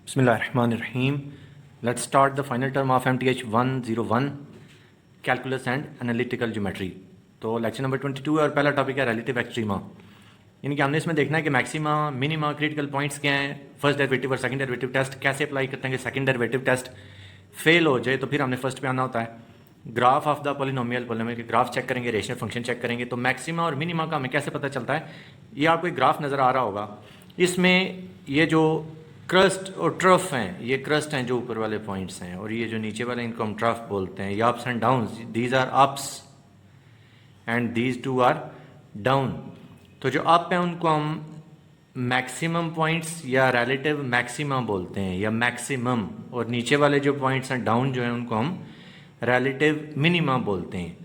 Bismillahirrahmanirrahim. Let's start the final term of MTH 101 Calculus and Analytical Geometry. तो lecture number 22 है और पहला topic है रिलेटिव एक्सट्रीमा। यानी कि हमने इसमें देखना है कि मैक्सिमा मिनिमा क्रिटिकल पॉइंट्स क्या हैं, फर्स्ट डेरिवेटिव और सेकंड डेरिवेटिव टेस्ट कैसे अप्लाई करते हैं कि सेकंड डेरिवेटिव टेस्ट फेल हो जाए तो फिर हमने फर्स्ट पे आना होता है। ग्राफ ऑफ द पोलिनोमियल के ग्राफ चेक करेंगे, रेशनल फंक्शन चेक करेंगे। तो मैक्सिमा और मिनिमा का हमें कैसे पता चलता है, ये आपको एक ग्राफ नज़र आ रहा होगा। इसमें ये जो क्रस्ट और ट्रफ हैं, ये क्रस्ट हैं जो ऊपर वाले पॉइंट्स हैं, और ये जो नीचे वाले इनको हम ट्रफ बोलते हैं। ये ups and down, these are ups and these two are down. तो जो अप हैं उनको हम मैक्सिमम पॉइंट्स या रिलेटिव मैक्सिमा बोलते हैं या मैक्सिमम, और नीचे वाले जो पॉइंट्स हैं डाउन जो हैं उनको हम रिलेटिव मिनिमा बोलते हैं।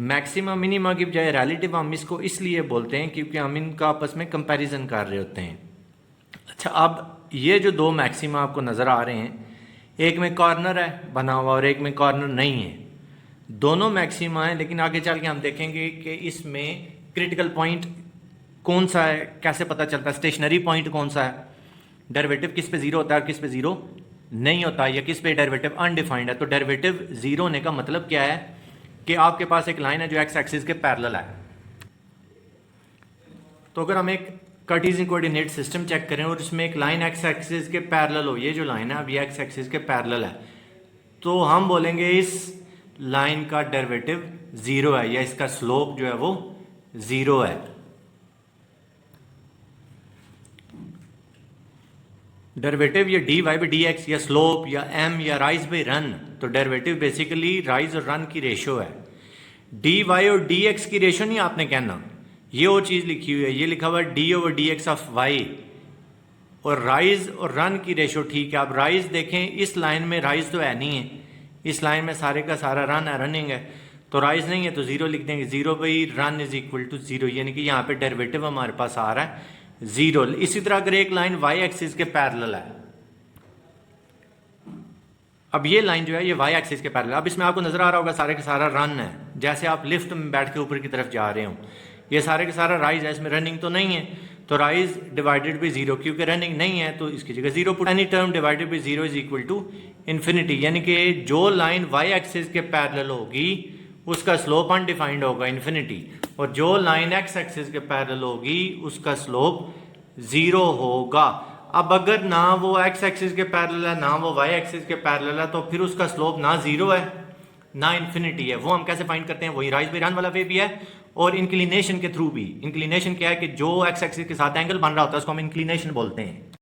मैक्सिमा मिनिमा की बजाय रिलेटिव हम इसको इसलिए बोलते हैं क्योंकि हम इनका आपस में कंपैरिजन कर रहे होते हैं। अच्छा, अब ये जो दो मैक्सिमा आपको नज़र आ रहे हैं, एक में कॉर्नर है बना हुआ और एक में कॉर्नर नहीं है। दोनों मैक्सिमा हैं, लेकिन आगे चल के हम देखेंगे कि इसमें क्रिटिकल पॉइंट कौन सा है, कैसे पता चलता है, स्टेशनरी पॉइंट कौन सा है, डेरिवेटिव किस पे जीरो होता है और किस पे जीरो नहीं होता है, या किस पे डेरिवेटिव अनडिफाइंड है। तो डेरिवेटिव जीरो होने का मतलब क्या है कि आपके पास एक लाइन है जो एक्स एक्सिस के पैरेलल है। तो अगर हम एक कार्टेशियन कोऑर्डिनेट सिस्टम चेक करें और इसमें एक लाइन एक्स एक्सिस के पैरेलल हो, ये जो लाइन है अब ये एक्स एक्सिस के पैरेलल है, तो हम बोलेंगे इस लाइन का डेरिवेटिव जीरो है या इसका स्लोप जो है वो जीरो है। डेरिवेटिव या d Y by D x या स्लोप या एम या राइज बाई रन, तो डेरिवेटिव बेसिकली राइज और रन की रेशो है। डी वाई और डी एक्स की रेशो नहीं आपने कहना, ये वो चीज़ लिखी हुई है, ये लिखा हुआ है d over d x of y, और राइज और रन की रेशो ठीक है। अब राइज देखें, इस लाइन में राइज तो है नहीं है, इस लाइन में सारे का सारा रन है, रनिंग है, तो राइज नहीं है तो जीरो लिख देंगे। Zero by run is equal to zero, यानी कि यहाँ पे डेरिवेटिव हमारे पास आ रहा है जीरो। इसी तरह अगर एक लाइन वाई एक्सिस के पैरेलल है, अब ये लाइन जो है ये वाई एक्सिस के पैरेलल, अब इसमें आपको नजर आ रहा होगा सारे का सारा रन है, जैसे आप लिफ्ट में बैठ के ऊपर की तरफ जा रहे हो। ये सारे का सारा राइज है, इसमें रनिंग तो नहीं है, तो राइज डिवाइडेड बाई जीरो, क्योंकि रनिंग नहीं है तो इसकी जगह zero put. Any term divided by zero is equal to infinity, यानी कि जो लाइन वाई एक्सिस के पैरेलल होगी उसका स्लोप अनडिफाइंड होगा इन्फिनिटी, और जो लाइन एक्स एक्सिस के पैरेलल होगी उसका स्लोप जीरो होगा। अब अगर ना वो एक्स एक्सिस के पैरेलल है ना वो वाई एक्सिस के पैरेलल है, तो फिर उसका स्लोप ना जीरो है ना इन्फिनिटी है। वो हम कैसे फाइंड करते हैं, वही राइज बाई रन वाला वे भी है और इंक्लिनेशन के थ्रू भी। इंक्लिनेशन क्या है कि जो एक्स एक्सिस के साथ एंगल बन रहा होता है उसको हम इंक्लिनेशन बोलते हैं।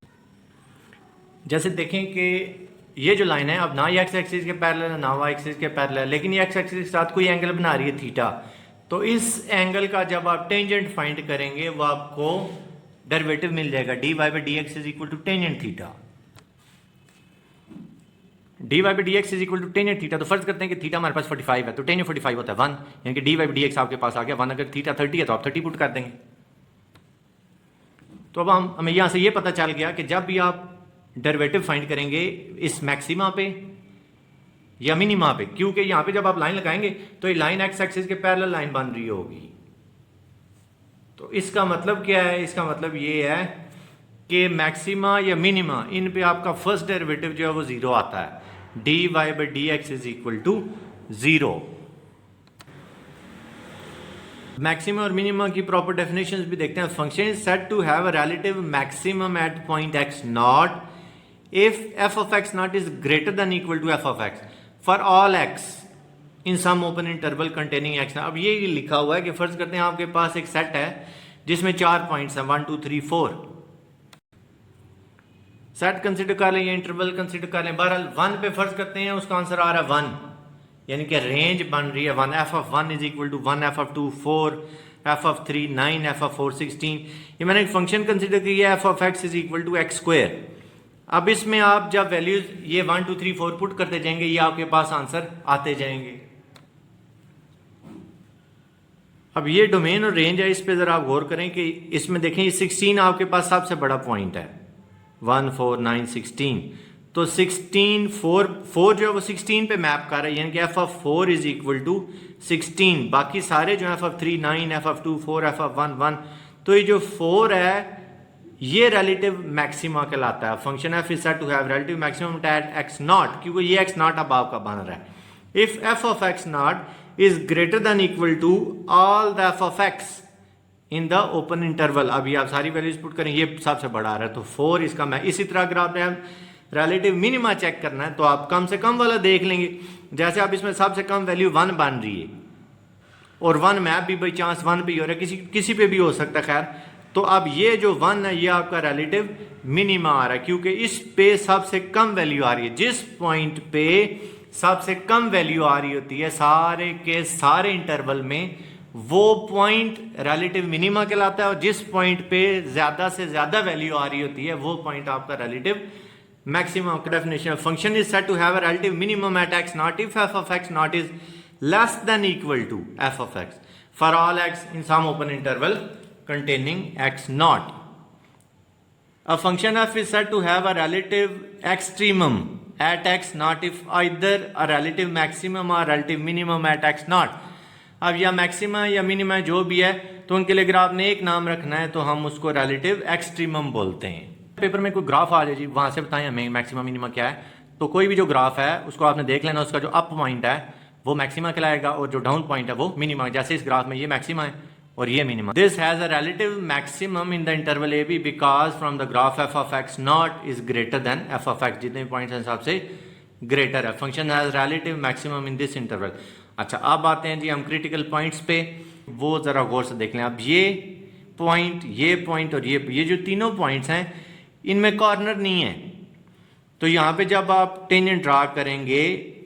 जैसे देखें कि ये जो लाइन है अब ना ये एक्स एक्सिस के पैरेलल है ना वाई एक्सिस के पैरेलल है, लेकिन ये एक्स एक्सिस के साथ कोई एंगल बना रही है थीटा, तो इस एंगल का जब आप टेंजेंट फाइंड करेंगे वो आपको डेरिवेटिव मिल जाएगा d Y by D x is equal to tangent theta. D Y by D x is equal to tangent theta. तो फर्ज करते हैं कि थीटा हमारे पास 45 है, तो टेंजेंट 45 होता है 1, यानी कि d Y by D x आपके पास आ गया 1। अगर थीटा 30 है तो आप 30 पुट कर देंगे। तो अब हमें यहां से ये पता चल गया कि जब भी आप डेरिवेटिव फाइंड करेंगे इस मैक्सिमा पे या मिनिमा पे, क्योंकि यहां पे जब आप लाइन लगाएंगे तो ये लाइन एक्स एक्सिस के पैरेलल लाइन बन रही होगी, तो इसका मतलब क्या है, इसका मतलब ये है कि मैक्सिमा या मिनिमा इन पे आपका फर्स्ट डेरिवेटिव जो है वो जीरो आता है। D Y by D x is equal to zero. Maxima और मिनिमा की प्रॉपर डेफिनेशंस भी देखते हैं। Function is said to have a relative maximum at point x naught if F of x naught is greater than equal to f of x for all x in some open interval containing x. अब ये लिखा हुआ है कि फर्ज करते हैं आपके पास एक सेट है जिसमें 4 पॉइंट्स हैं 1 2 3 4। सेट कंसिडर कर लें या इंटरवल कंसिडर कर लें, बहरहाल 1 पे फर्ज करते हैं उसका आंसर आ रहा है 1, यानी कि रेंज बन रही है 1। F of 1 is equal to 1, f of 2 4, f of 3 9, f of 4 16। ये मैंने एक फंक्शन कंसिडर किया f of x is equal to x square. अब इसमें आप जब वैल्यूज ये 1 2 3 4 पुट करते जाएंगे ये आपके पास आंसर आते जाएंगे। अब ये डोमेन और रेंज है, इस पे जरा आप गौर करें कि इसमें देखें ये 16 आपके पास सबसे बड़ा पॉइंट है 1 4 9 16, तो 16 4 जो है वो 16 पे मैप कर रहा है, यानी कि f of 4 is equal to 16। बाकी सारे जो f of 3 9, f of 2 4, f of 1 1, तो ये जो 4 है ये रिलेटिव मैक्सिमा कहलाता है। Function F is said to have relative maximum at x naught, क्योंकि ये एक्स नॉट अब आपका बन रहा है। If F of x naught is greater than equal to all the f of x in the open interval. अभी आप सारी वैल्यूज पुट करें, ये सबसे बड़ा आ रहा है तो 4 इसका मैं। इसी तरह अगर आपने रिलेटिव मिनिमा चेक करना है तो आप कम से कम वाला देख लेंगे। जैसे आप इसमें सबसे कम वैल्यू 1 बन रही है और 1 मैप भी बाई चांस 1 पे ही हो रहा है, किसी पे भी हो सकता है। खैर, तो अब ये जो 1 है ये आपका रिलेटिव मिनिमा आ रहा है, क्योंकि इस पे सबसे कम वैल्यू आ रही है। जिस पॉइंट पे सबसे कम वैल्यू आ रही होती है सारे के सारे इंटरवल में, वो पॉइंट रिलेटिव मिनिमा कहलाता है। और जिस पॉइंट पे ज्यादा से ज्यादा वैल्यू आ रही होती है वो पॉइंट आपका relative maximum. Definition function is said to have a relative minimum at x naught if F of x naught is less than equal to f of x for all x in some open interval containing x naught. A function f is said to have a relative extremum at x naught if either a relative maximum or relative minimum at x naught. अब या maxima या minima जो भी है तो उनके लिए अगर आपने एक नाम रखना है तो हम उसको रिलेटिव एक्सट्रीमम बोलते हैं। पेपर में कोई ग्राफ आ जाए जी, वहां से बताएं हमें मैक्सिमा मिनिमा क्या है। तो कोई भी जो ग्राफ है उसको आपने देख लेना, उसका जो अप पॉइंट है वो मैक्सिमा कहलाएगा और जो डाउन पॉइंट है वो मिनिमा। जैसे इस ग्राफ में ये मैक्सिमा है और ये minimum. This has a relative maximum in the interval A b because from the graph f of x naught is greater than f of x, जितने पॉइंट्स हैं हिसाब से ग्रेटर है। Function has relative maximum in this interval. अच्छा, अब आते हैं जी हम क्रिटिकल पॉइंट्स पे, वो जरा गौर से देख लें। अब ये पॉइंट और ये जो तीनों पॉइंट्स हैं इनमें कॉर्नर नहीं है, तो यहाँ पे जब आप टेंजेंट ड्रा करेंगे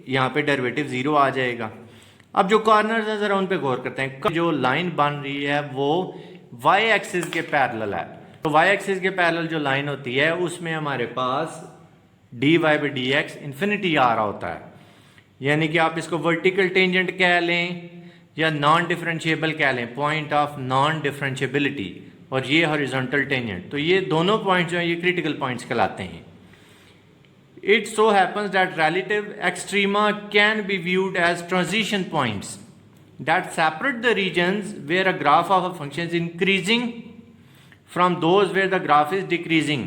यहाँ पे डेरिवेटिव 0 आ जाएगा। अब जो कॉर्नर्स है जरा उन पे गौर करते हैं। जो लाइन बन रही है वो वाई एक्सिस के पैरेलल है, तो वाई एक्सिस के पैरेलल जो लाइन होती है उसमें हमारे पास D Y by D X infinity आ रहा होता है। यानी कि आप इसको वर्टिकल टेंजेंट कह लें या नॉन डिफरेंशिएबल कह लें, पॉइंट ऑफ नॉन डिफरेंशिएबिलिटी, और ये हॉरिजॉन्टल टेंजेंट। तो ये दोनों पॉइंट जो है ये क्रिटिकल पॉइंट्स कहलाते हैं। It so happens that relative extrema can be viewed as transition points that separate the regions where a graph of a function is increasing from those where the graph is decreasing.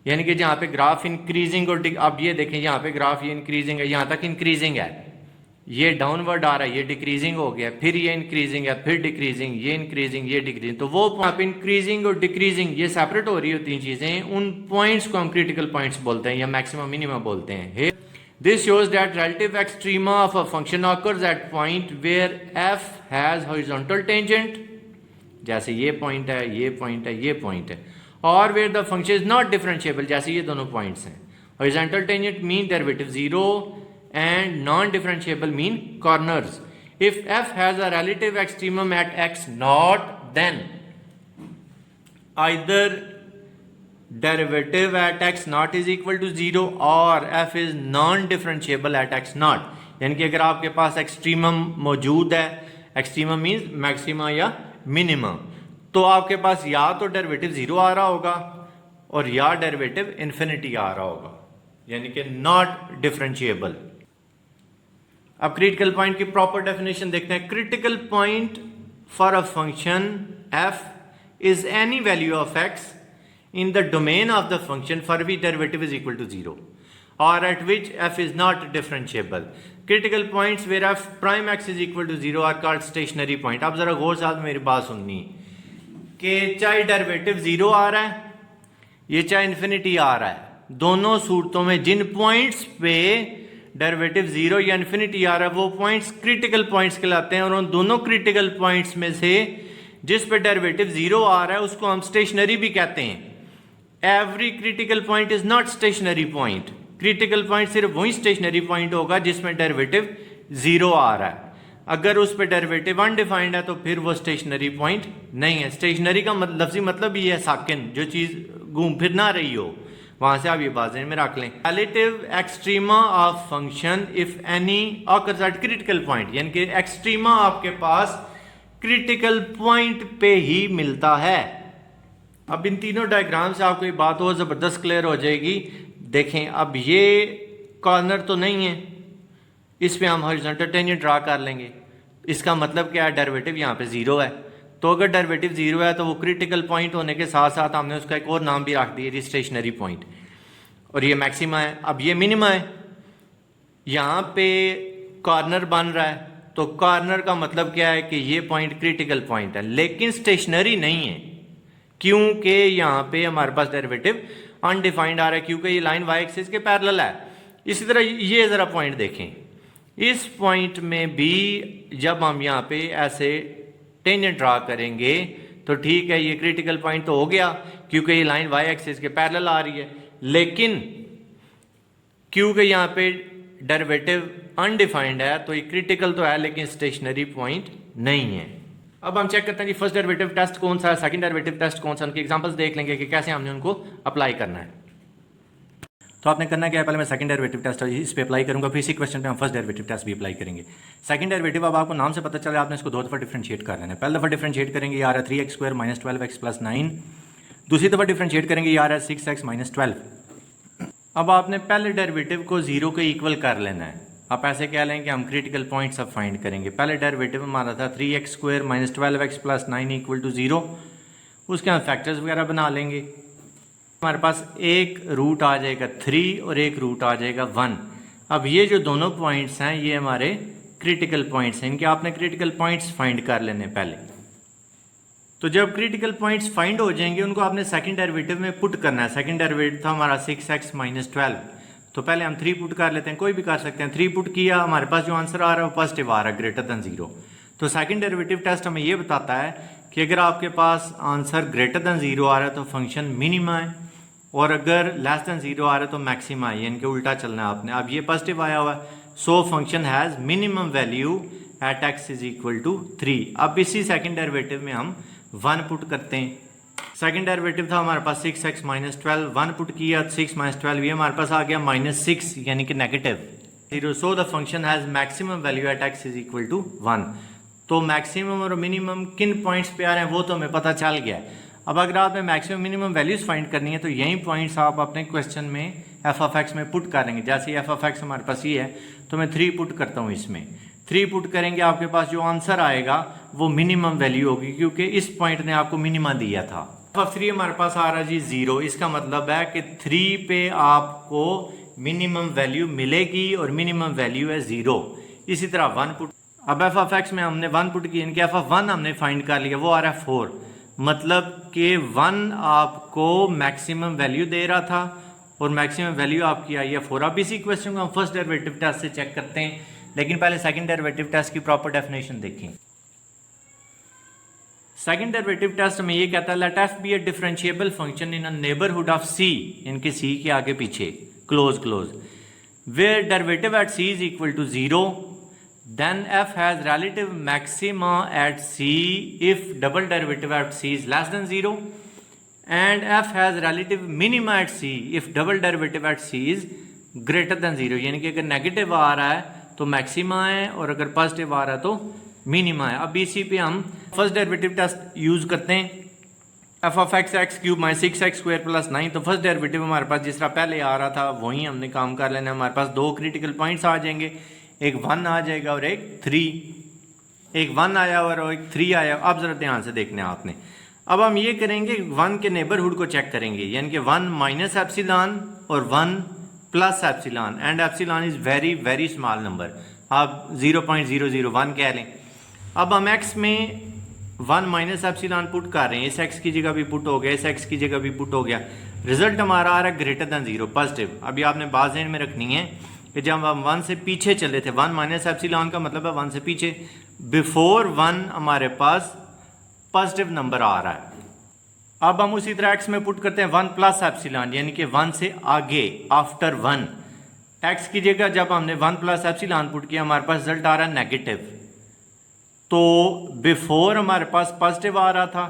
यानी कि जहाँ पे graph increasing और अब ये देखें यहाँ पे ग्राफ ये इंक्रीजिंग है, यहाँ तक इंक्रीजिंग है, ये डाउनवर्ड आ रहा है, ये डिक्रीजिंग हो गया, फिर ये इंक्रीजिंग है, फिर डिक्रीजिंग, ये इंक्रीजिंग, ये डिक्रीजिंग। तो वो आप इंक्रीजिंग और डिक्रीजिंग ये सेपरेट हो रही होती हैं चीजें, उन पॉइंट्स को हम क्रिटिकल पॉइंट्स बोलते हैं या मैक्सिमम मिनिमम बोलते हैं। This shows that relative extrema of a function occurs at point where f has horizontal tangent, जैसे ये पॉइंट है, ये पॉइंट है, ये पॉइंट है, और where the function is not differentiable, जैसे ये दोनों पॉइंट्स हैं। Horizontal tangent mean derivative 0 and non-differentiable mean corners. If f has a relative extremum at x naught, then either derivative at x naught is equal to 0 or f is non-differentiable at x naught. यानी कि अगर आपके पास extremum मौजूद है, extremum means maxima या minimum, तो आपके पास या तो डेरिवेटिव 0 आ रहा होगा और या डेरिवेटिव इन्फिनिटी आ रहा होगा, यानी कि नॉट डिफरेंशिएबल। अब क्रिटिकल पॉइंट की प्रॉपर डेफिनेशन देखते हैं। Critical point for a function f is any value of x in the domain of the function for which derivative is equal to 0 or at which f is not differentiable. Critical points where f prime x is equal to 0 are called stationary point. अब जरा गौर से मेरी बात सुननी कि चाहे derivative 0 आ रहा है ये चाहे इन्फिनिटी आ रहा है, दोनों सूरतों में जिन पॉइंट्स पे डेरिवेटिव 0 या इन्फिनिटी आ रहा है वो पॉइंट्स क्रिटिकल पॉइंट्स कहलाते हैं। और उन दोनों क्रिटिकल पॉइंट्स में से जिस पे डेरिवेटिव 0 आ रहा है उसको हम स्टेशनरी भी कहते हैं। Every critical point is not stationary point. Critical point सिर्फ वही स्टेशनरी पॉइंट होगा जिसमें डेरिवेटिव 0 आ रहा है। अगर उस पर डेरिवेटिव अनडिफाइंड है तो फिर वो स्टेशनरी पॉइंट नहीं है। स्टेशनरी का लफ्जी मतलब ये है साकिन, जो चीज घूम फिर ना रही हो, वहां से आप ये बात में रख लें। Relative extrema of function if any occurs eight critical point, यानी कि एक्सट्रीमा आपके पास क्रिटिकल पॉइंट पे ही मिलता है। अब इन तीनों डायग्राम से आपको ये बात और जबरदस्त क्लियर हो जाएगी। देखें, अब ये कॉर्नर तो नहीं है, इस पे हम हॉरिजॉन्टल टेंजेंट ड्रा कर लेंगे। इसका मतलब क्या है, डेरिवेटिव यहाँ पे 0 है, तो अगर डेरिवेटिव जीरो है तो वो क्रिटिकल पॉइंट होने के साथ साथ हमने उसका एक और नाम भी रख दिया जी स्टेशनरी पॉइंट, और ये मैक्सिमा है। अब ये मिनिमा है, यहाँ पे कॉर्नर बन रहा है, तो कॉर्नर का मतलब क्या है कि ये पॉइंट क्रिटिकल पॉइंट है, लेकिन स्टेशनरी नहीं है क्योंकि यहाँ पे हमारे पास डेरिवेटिव अनडिफाइंड आ रहा है, क्योंकि ये लाइन वाई एक्सिस के पैरेलल है। इसी तरह ये ज़रा पॉइंट देखें, इस पॉइंट में भी जब हम यहाँ पे ऐसे टेंजेंट ड्रा करेंगे तो ठीक है, ये क्रिटिकल पॉइंट तो हो गया क्योंकि ये लाइन वाई एक्सिस के पैरेलल आ रही है, लेकिन क्योंकि यहाँ पे डेरिवेटिव अनडिफाइंड है तो ये क्रिटिकल तो है लेकिन स्टेशनरी पॉइंट नहीं है। अब हम चेक करते हैं कि फर्स्ट डेरिवेटिव टेस्ट कौन सा है, सेकंड डेरिवेटिव टेस्ट कौन सा, उनके एग्जांपल्स देख लेंगे कि कैसे हमने उनको अप्लाई करना है। तो आपने करना क्या है, पहले मैं सेकंड डेरिवेटिव टेस्ट इस पे अप्लाई करूंगा, फिर इसी क्वेश्चन पे हम फर्स्ट डेरिवेटिव टेस्ट भी अप्लाई करेंगे। सेकंड डेरिवेटिव अब आपको नाम से पता चला, आपने इसको दो दफ़ा डिफरेंशिएट कर लेना है। पहली दफ़ा डिफरेंशिएट करेंगे, ये आ रहा है 3x² - 12x + 9। दूसरी दफ़ा डिफरेंशिएट करेंगे, ये आ रहा है 6x - 12। अब आपने पहले डेरिवेटिव को जीरो के इक्वल कर लेना है। आप ऐसे कह लें कि हम क्रिटिकल पॉइंट्स अब फाइंड करेंगे। पहले डेरिवेटिव हमारा था 3x² - 12x + 9 = 0, उसके हम फैक्टर्स वगैरह बना लेंगे। हमारे पास एक रूट आ जाएगा 3 और एक रूट आ जाएगा 1। अब ये जो दोनों पॉइंट्स हैं ये हमारे क्रिटिकल पॉइंट्स हैं, इनके आपने क्रिटिकल पॉइंट्स फाइंड कर लेने पहले। तो जब क्रिटिकल पॉइंट्स फाइंड हो जाएंगे उनको आपने सेकंड डेरिवेटिव में पुट करना है। सेकंड डेरिवेटिव था हमारा 6x - 12, तो पहले हम 3 पुट कर लेते हैं, कोई भी कर सकते हैं। 3 पुट किया, हमारे पास जो आंसर आ रहा है वो पॉजिटिव आ रहा है, >0। तो सेकंड डेरिवेटिव टेस्ट हमें ये बताता है कि अगर आपके पास आंसर >0 आ रहा है तो फंक्शन मिनिमा है, और अगर <0 आ रहा है तो मैक्सिमा है, यानी कि उल्टा चलना है आपने। अब ये पॉजिटिव आया हुआ है, so function has minimum value at x = 3। अब इसी सेकंड डेरिवेटिव में हम 1 पुट करते हैं। सेकंड डेरिवेटिव था हमारे पास 6x - 12, 1 पुट किया 6 - 12, ये हमारे पास आ गया -6 यानी कि -0। So the function has maximum value at x = 1। तो मैक्सिमम और मिनिमम किन पॉइंट्स पे आ रहे हैं वो तो हमें पता चल गया है। अब अगर आपने मैक्सिमम मिनिमम वैल्यूज फाइंड करनी है तो यही पॉइंट्स आप अपने क्वेश्चन में f(x) में पुट करेंगे। जैसे f(x) हमारे पास ये है तो मैं 3 पुट करता हूँ, इसमें 3 पुट करेंगे, आपके पास जो आंसर आएगा वो मिनिमम वैल्यू होगी क्योंकि इस पॉइंट ने आपको मिनिमा दिया था। f(3) हमारे पास आ रहा जी 0, इसका मतलब है कि 3 पे आपको मिनिमम वैल्यू मिलेगी और मिनिमम वैल्यू है 0। इसी तरह 1 पुट, अब f(x) में हमने 1 पुट किया, इनके f(1) हमने फाइंड कर लिया, वो आ रहा है 4, मतलब कि 1 आपको मैक्सिमम वैल्यू दे रहा था और मैक्सिमम वैल्यू आपकी आई है 4। अब इसी क्वेश्चन को हम फर्स्ट डेरिवेटिव टेस्ट से चेक करते हैं, लेकिन पहले सेकंड डेरिवेटिव टेस्ट की प्रॉपर डेफिनेशन देखें। सेकंड डेरिवेटिव टेस्ट में ये कहता है let f be a differentiable function in a neighbourhood of c, इनके c के आगे पीछे close where derivative at c = 0, then f has relative maxima at c if double derivative at c is less than 0, and f has relative minima at c if double derivative at c is greater than 0। यानी कि अगर negative आ रहा है तो maxima है और अगर positive आ रहा है तो मिनिमा है। अब इसी पे हम फर्स्ट डेरिवेटिव टेस्ट यूज करते हैं। f(x) x³ - 6x² + 9, तो फर्स्ट डेरिवेटिव हमारे पास जिस तरह पहले आ रहा था वही हमने काम कर लेना है। हमारे पास 2 क्रिटिकल पॉइंट्स आ जाएंगे, एक 1 आ जाएगा और एक 3। एक 1 आया और एक 3 आया। अब जरा ध्यान से देखना है आपने। अब हम ये करेंगे 1 के नेबरहुड को चेक करेंगे, यानी कि 1 - एप्सिलॉन और 1 + epsilon, and epsilon is very very small number, आप 0.001 कह लें। अब हम x में 1 - एप्सिलॉन पुट कर रहे हैं, इस x की जगह भी पुट हो गया, इस x की जगह भी पुट हो गया, रिजल्ट हमारा आ रहा है >0 पॉजिटिव। अभी आपने बात ध्यान में रखनी है कि जब हम 1 से पीछे चले थे, 1 - एप्सिलॉन का मतलब है 1 से पीछे, बिफोर 1 हमारे पास पॉजिटिव नंबर आ रहा है। अब हम उसी तरह x में पुट करते हैं 1 + एप्सिलॉन, यानी कि 1 से आगे, आफ्टर 1। x की जगह जब हमने 1 + एप्सिलॉन पुट किया हमारे पास रिजल्ट आ रहा है नेगेटिव। तो बिफोर हमारे पास पॉजिटिव आ रहा था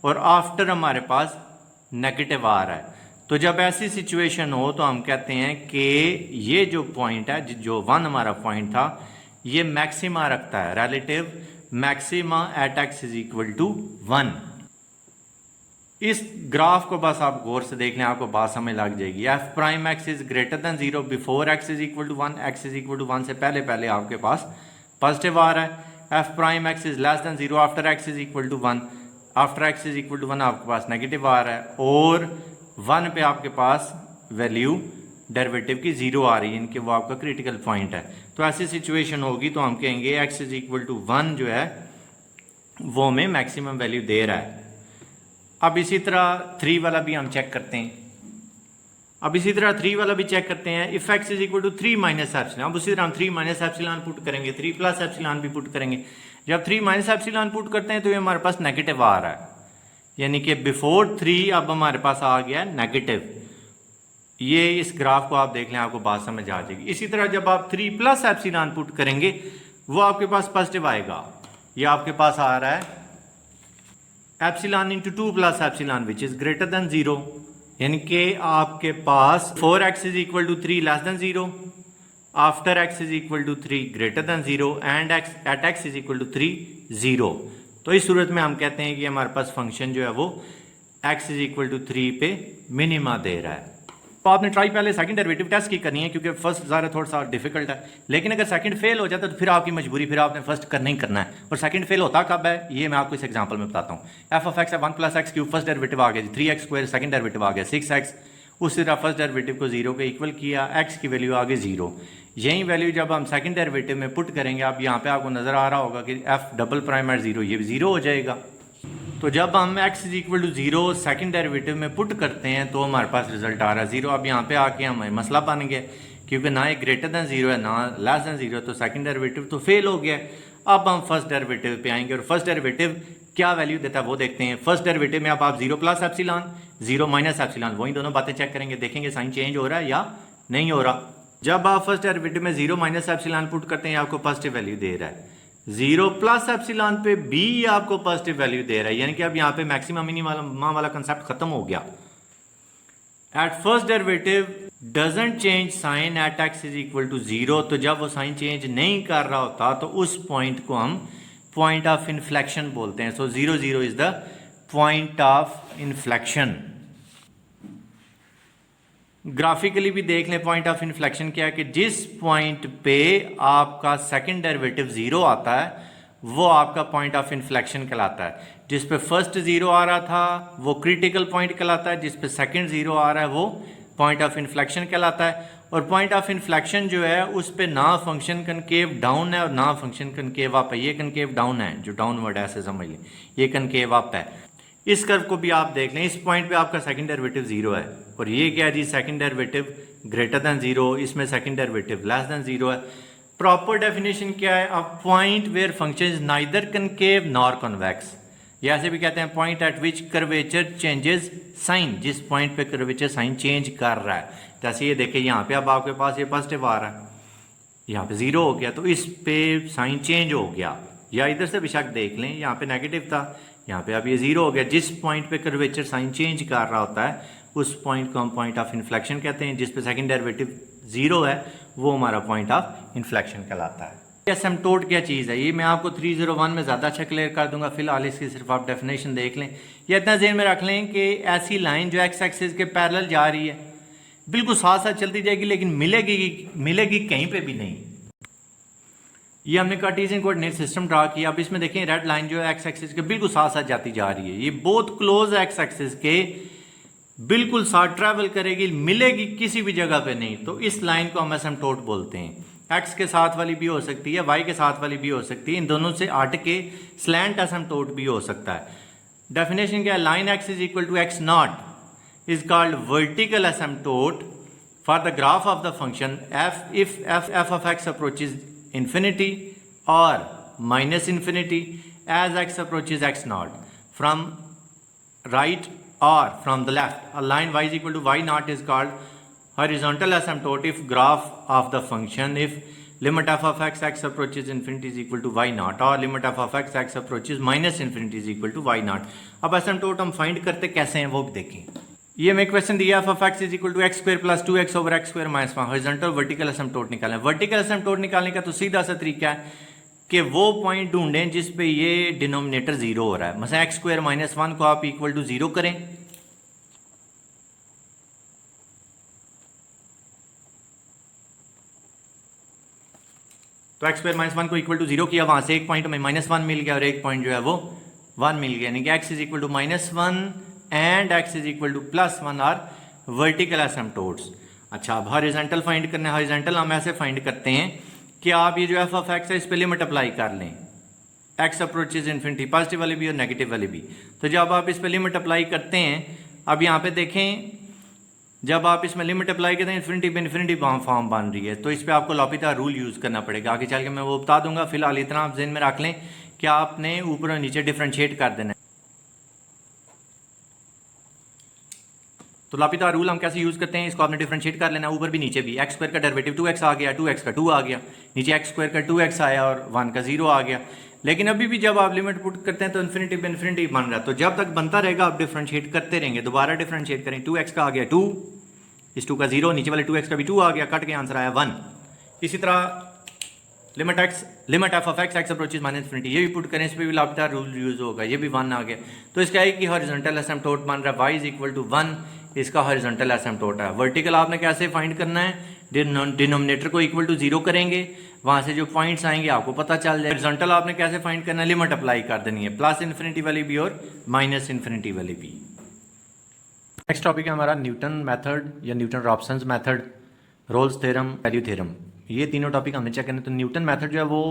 और आफ्टर हमारे पास नेगेटिव आ रहा है। तो जब ऐसी सिचुएशन हो तो हम कहते हैं कि ये जो पॉइंट है, जो 1 हमारा पॉइंट था, ये मैक्सिमा रखता है, रिलेटिव मैक्सिमा एट x = 1। इस ग्राफ को बस आप गौर से देख लें, आपको बात समझ लग जाएगी। f'(x) is >0 before x = 1, x = 1 से पहले आपके पास पॉजिटिव आ रहा है। F prime x is less than 0 after x is equal to 1, after x is equal to 1 आपके पास नेगेटिव आ रहा है और 1 पे आपके पास वैल्यू डेरिवेटिव की 0 आ रही है, इनके वो आपका क्रिटिकल पॉइंट है। तो ऐसी सिचुएशन होगी तो हम कहेंगे एक्स इज इक्वल टू 1 जो है वो हमें मैक्सिमम वैल्यू दे रहा है। अब इसी तरह 3 वाला भी हम चेक करते हैं। अब इसी तरह 3 वाला भी चेक करते हैं। If x is equal to 3 minus epsilon, अब उसी तरह हम 3 माइनस एप्सिलॉन पुट करेंगे, 3 प्लस एप्सिलॉन भी पुट करेंगे। जब 3 माइनस एप्सिलॉन पुट करते हैं तो ये हमारे पास नेगेटिव आ रहा है, यानी कि बिफोर 3 अब हमारे पास आ गया नेगेटिव। ये इस ग्राफ को आप देख लें, आपको बात समझ आ जाएगी। इसी तरह जब आप 3 प्लस एप्सिलॉन पुट करेंगे वो आपके पास पॉजिटिव आएगा। ये आपके पास आ रहा है epsilon into 2 plus epsilon which is greater than 0, यानी कि आपके पास 4x is equal to 3 less than 0, after x is equal to 3 greater than 0 and at x is equal to 3 0। तो इस सूरत में हम कहते हैं कि हमारे पास फंक्शन जो है वो x इज इक्वल टू 3 पे मिनिमा दे रहा है। तो आपने ट्राई पहले सेकंड डेरिवेटिव टेस्ट की करनी है, क्योंकि फर्स्ट ज़रा थोड़ा सा डिफिकल्ट है, लेकिन अगर सेकंड फेल हो जाता है तो फिर आपकी मजबूरी, फिर आपने फर्स्ट करना ही करना है। और सेकंड फेल होता कब है ये मैं आपको इस एग्जांपल में बताता हूँ। एफ ऑफ एक्स है 1 plus X cube, first derivative आ गया 3x स्क्वायर, सेकंड डेरिवेटिव आ गया 6x, उसी तरह फर्स्ट डेरिवेटिव को 0 के इक्वल किया, x की वैल्यू आ गई 0। यही वैल्यू जब हम सेकंड डेरिवेटिव में पुट करेंगे, अब यहाँ पे आपको नजर आ रहा होगा कि एफ डबल प्राइम एट 0, ये भी 0 हो जाएगा। तो जब हम x is equal to 0 second derivative में पुट करते हैं तो हमारे पास रिजल्ट आ रहा है 0। अब यहाँ पे आके हमारे मसला बन गया, क्योंकि ना ये ग्रेटर देन 0 है ना लेस देन 0, तो सेकेंड डेरिवेटिव तो फेल हो गया। अब हम फर्स्ट डेरिवेटिव पे आएंगे और फर्स्ट डेरिवेटिव क्या वैल्यू देता है वो देखते हैं। फर्स्ट डेरिवेटिव में अब आप 0 प्लस एप्सिलॉन 0 माइनस एप्सिलॉन, वही दोनों बातें चेक करेंगे, देखेंगे साइन चेंज हो रहा है या नहीं हो रहा। जब आप फर्स्ट डेरिवेटिव में 0 माइनस एप्सिलॉन पुट करते हैं आपको पॉजिटिव वैल्यू दे रहा है, 0 प्लस एप्सिलॉन पे भी आपको पॉजिटिव वैल्यू दे रहा है, यानी कि अब यहाँ पे मैक्सिमम मिनिमम वाला कंसेप्ट खत्म हो गया। At first derivative doesn't change sign at x is equal to 0, तो जब वो साइन चेंज नहीं कर रहा होता तो उस पॉइंट को हम पॉइंट ऑफ इन्फ्लेक्शन बोलते हैं। सो 0 0 is the point of inflection. Graphically भी देख लें पॉइंट ऑफ इन्फ्लेक्शन क्या है, कि जिस पॉइंट पे आपका सेकंड डेरिवेटिव 0 आता है वो आपका पॉइंट ऑफ इन्फ्लेक्शन कहलाता है। जिस पे फर्स्ट 0 आ रहा था वो क्रिटिकल पॉइंट कहलाता है, जिस पे सेकंड 0 आ रहा है वो पॉइंट ऑफ इन्फ्लेक्शन कहलाता है। और पॉइंट ऑफ इन्फ्लेक्शन जो है उस पे ना फंक्शन कनकेव डाउन है और ना फंक्शन कनकेव अप है। ये कनकेव डाउन है, जो डाउनवर्ड है ऐसे समझ लें, ये कनकेव अप है। इस कर्व को भी आप देख लें, इस पॉइंट पे आपका सेकंड डेरिवेटिव 0 है और ये क्या है जी, सेकंड डेरिवेटिव ग्रेटर देन 0, इसमें सेकंड डेरिवेटिव लेस देन 0 है। प्रॉपर डेफिनेशन क्या है, a point where function is neither concave nor convex, या ऐसे भी कहते हैं point at which curvature changes sign, जिस पॉइंट पे कर्वेचर साइन चेंज कर रहा है। जैसे ये देखिए यहाँ पे अब आपके पास ये पॉजिटिव आ रहा है, यहाँ पे 0 हो गया तो इस पे साइन चेंज हो गया, या इधर से बेशक देख लें यहाँ पे नेगेटिव था, यहाँ पे अब ये 0 हो गया। जिस पॉइंट पे कर्वेचर साइन चेंज कर रहा होता है उस पॉइंट को हम पॉइंट ऑफ इन्फ्लेक्शन कहते हैं। जिस पे सेकंड डेरिवेटिव 0 है वो हमारा पॉइंट ऑफ इन्फ्लेक्शन कहलाता है। एसिम्पटोट क्या चीज़ है, ये मैं आपको 301 में ज़्यादा अच्छा क्लियर कर दूंगा, फिलहाल इसकी सिर्फ आप डेफिनेशन देख लें। या इतना ज़हन में रख लें कि ऐसी लाइन जो एक्स एक्सिस के पैरेलल जा रही है बिल्कुल साथ साथ चलती जाएगी, लेकिन मिलेगी कहीं पे भी नहीं। ये हमने कार्टेशियन कोऑर्डिनेट सिस्टम ड्रा किया। अब इसमें देखें रेड लाइन जो है एक्स एक्सिस के बिल्कुल साथ साथ जाती जा रही है, ये बहुत क्लोज है एक्स एक्सिस के, बिल्कुल साथ ट्रैवल करेगी, मिलेगी किसी भी जगह पे नहीं। तो इस लाइन को हम एसिम्पटोट बोलते हैं। एक्स के साथ वाली भी हो सकती है, वाई के साथ वाली भी हो सकती है, इन दोनों से हट के स्लैंट एसिम्पटोट भी हो सकता है। डेफिनेशन क्या है, line X is equal to X naught is called vertical asymptote for the graph of the function F if F of X approaches infinity or minus infinity as x approaches x naught from right or from the left. A line y is equal to y naught is called horizontal asymptote if graph of the function if limit f of x approaches infinity is equal to y naught or limit f of x approaches minus infinity is equal to y naught. अब asymptote हम find करते कैसे हैं वो भी देखें। ये मैं क्वेश्चन दिया F of x is equal to x square plus 2x over X square minus 1 horizontal vertical asymptote निकालना है। वर्टिकल एसिम्पटोट निकालने का तो सीधा सा तरीका है कि वो पॉइंट ढूंढें जिस पे ये डिनोमिनेटर 0 हो रहा है। मतलब एक्स स्क्वायर माइनस 1 को आप इक्वल टू 0 करें, तो एक्स स्क्वायर माइनस वन को इक्वल टू 0 किया, वहाँ से एक पॉइंट हमें -1 मिल गया और एक पॉइंट जो है वो 1 मिल गया, यानी कि X is equal to -1 and X is equal to +1 are vertical asymptotes. अच्छा, अब हॉरिजॉन्टल फाइंड करना है। हॉरिजॉन्टल हम ऐसे फाइंड करते हैं कि आप ये जो एफ ऑफ एक्स है इस पर लिमिट अप्लाई कर लें, एक्स अप्रोचेज इन्फिनिटी, पॉजिटिव वाली भी और नेगेटिव वाली भी। तो जब आप इस पर लिमिट अप्लाई करते हैं, अब यहाँ पे देखें, जब आप इसमें लिमिट अप्लाई करते हैं इन्फिनिटी पे इन्फिनिटी फॉर्म बन रही है, तो इस पर आपको लॉपिता रूल यूज़ करना पड़ेगा। आगे चल के मैं वो बता दूंगा, फिलहाल इतना आप ज़हन में रख लें कि आपने ऊपर और नीचे डिफ्रेंशिएट कर देना है। तो लॉपिता रूल हम कैसे यूज़ करते हैं, इसको आपने डिफ्रेंशिएट कर लेना ऊपर भी नीचे भी। एक्स स्क्वायर का डेरिवेटिव 2x आ गया, 2x का 2 आ गया, नीचे एक्स स्क्वायर का 2x आया और 1 का 0 आ गया। लेकिन अभी भी जब आप लिमिट पुट करते हैं तो इन्फिनिटी पे इन्फिनिटी बन रहा है, तो जब तक बनता रहेगा आप डिफ्रेंशिएट करते रहेंगे। दोबारा डिफ्रेंशिएट करें, 2x का आ गया 2, इस 2 का 0, नीचे वाले 2x का भी 2 आ गया, कट के आंसर आया 1। इसी तरह limit F of X approaches minus infinity, ये भी पुट करें, इस पर भी लॉपिता रूल यूज होगा, ये भी 1 आ गया। तो इसका है कि हॉरिजॉन्टल एसिम्पटोट बन रहा है y इज इक्वल टू 1, इसका हॉरिजॉन्टल एसिम्पटोट है। वर्टिकल आपने कैसे फाइंड करना है, डिनोमिनेटर को इक्वल टू 0 करेंगे, वहाँ से जो पॉइंट्स आएंगे आपको पता चल जाए। हॉरिजॉन्टल आपने कैसे फाइंड करना है, लिमिट अप्लाई कर देनी है, प्लस इन्फिनिटी वाली भी और माइनस इन्फिनिटी वाली भी। नेक्स्ट टॉपिक है हमारा न्यूटन मेथड या Newton Raphson's method, Rolle's theorem, value theorem. ये तीनों टॉपिक हमने चेक करने। तो न्यूटन मेथड जो है वो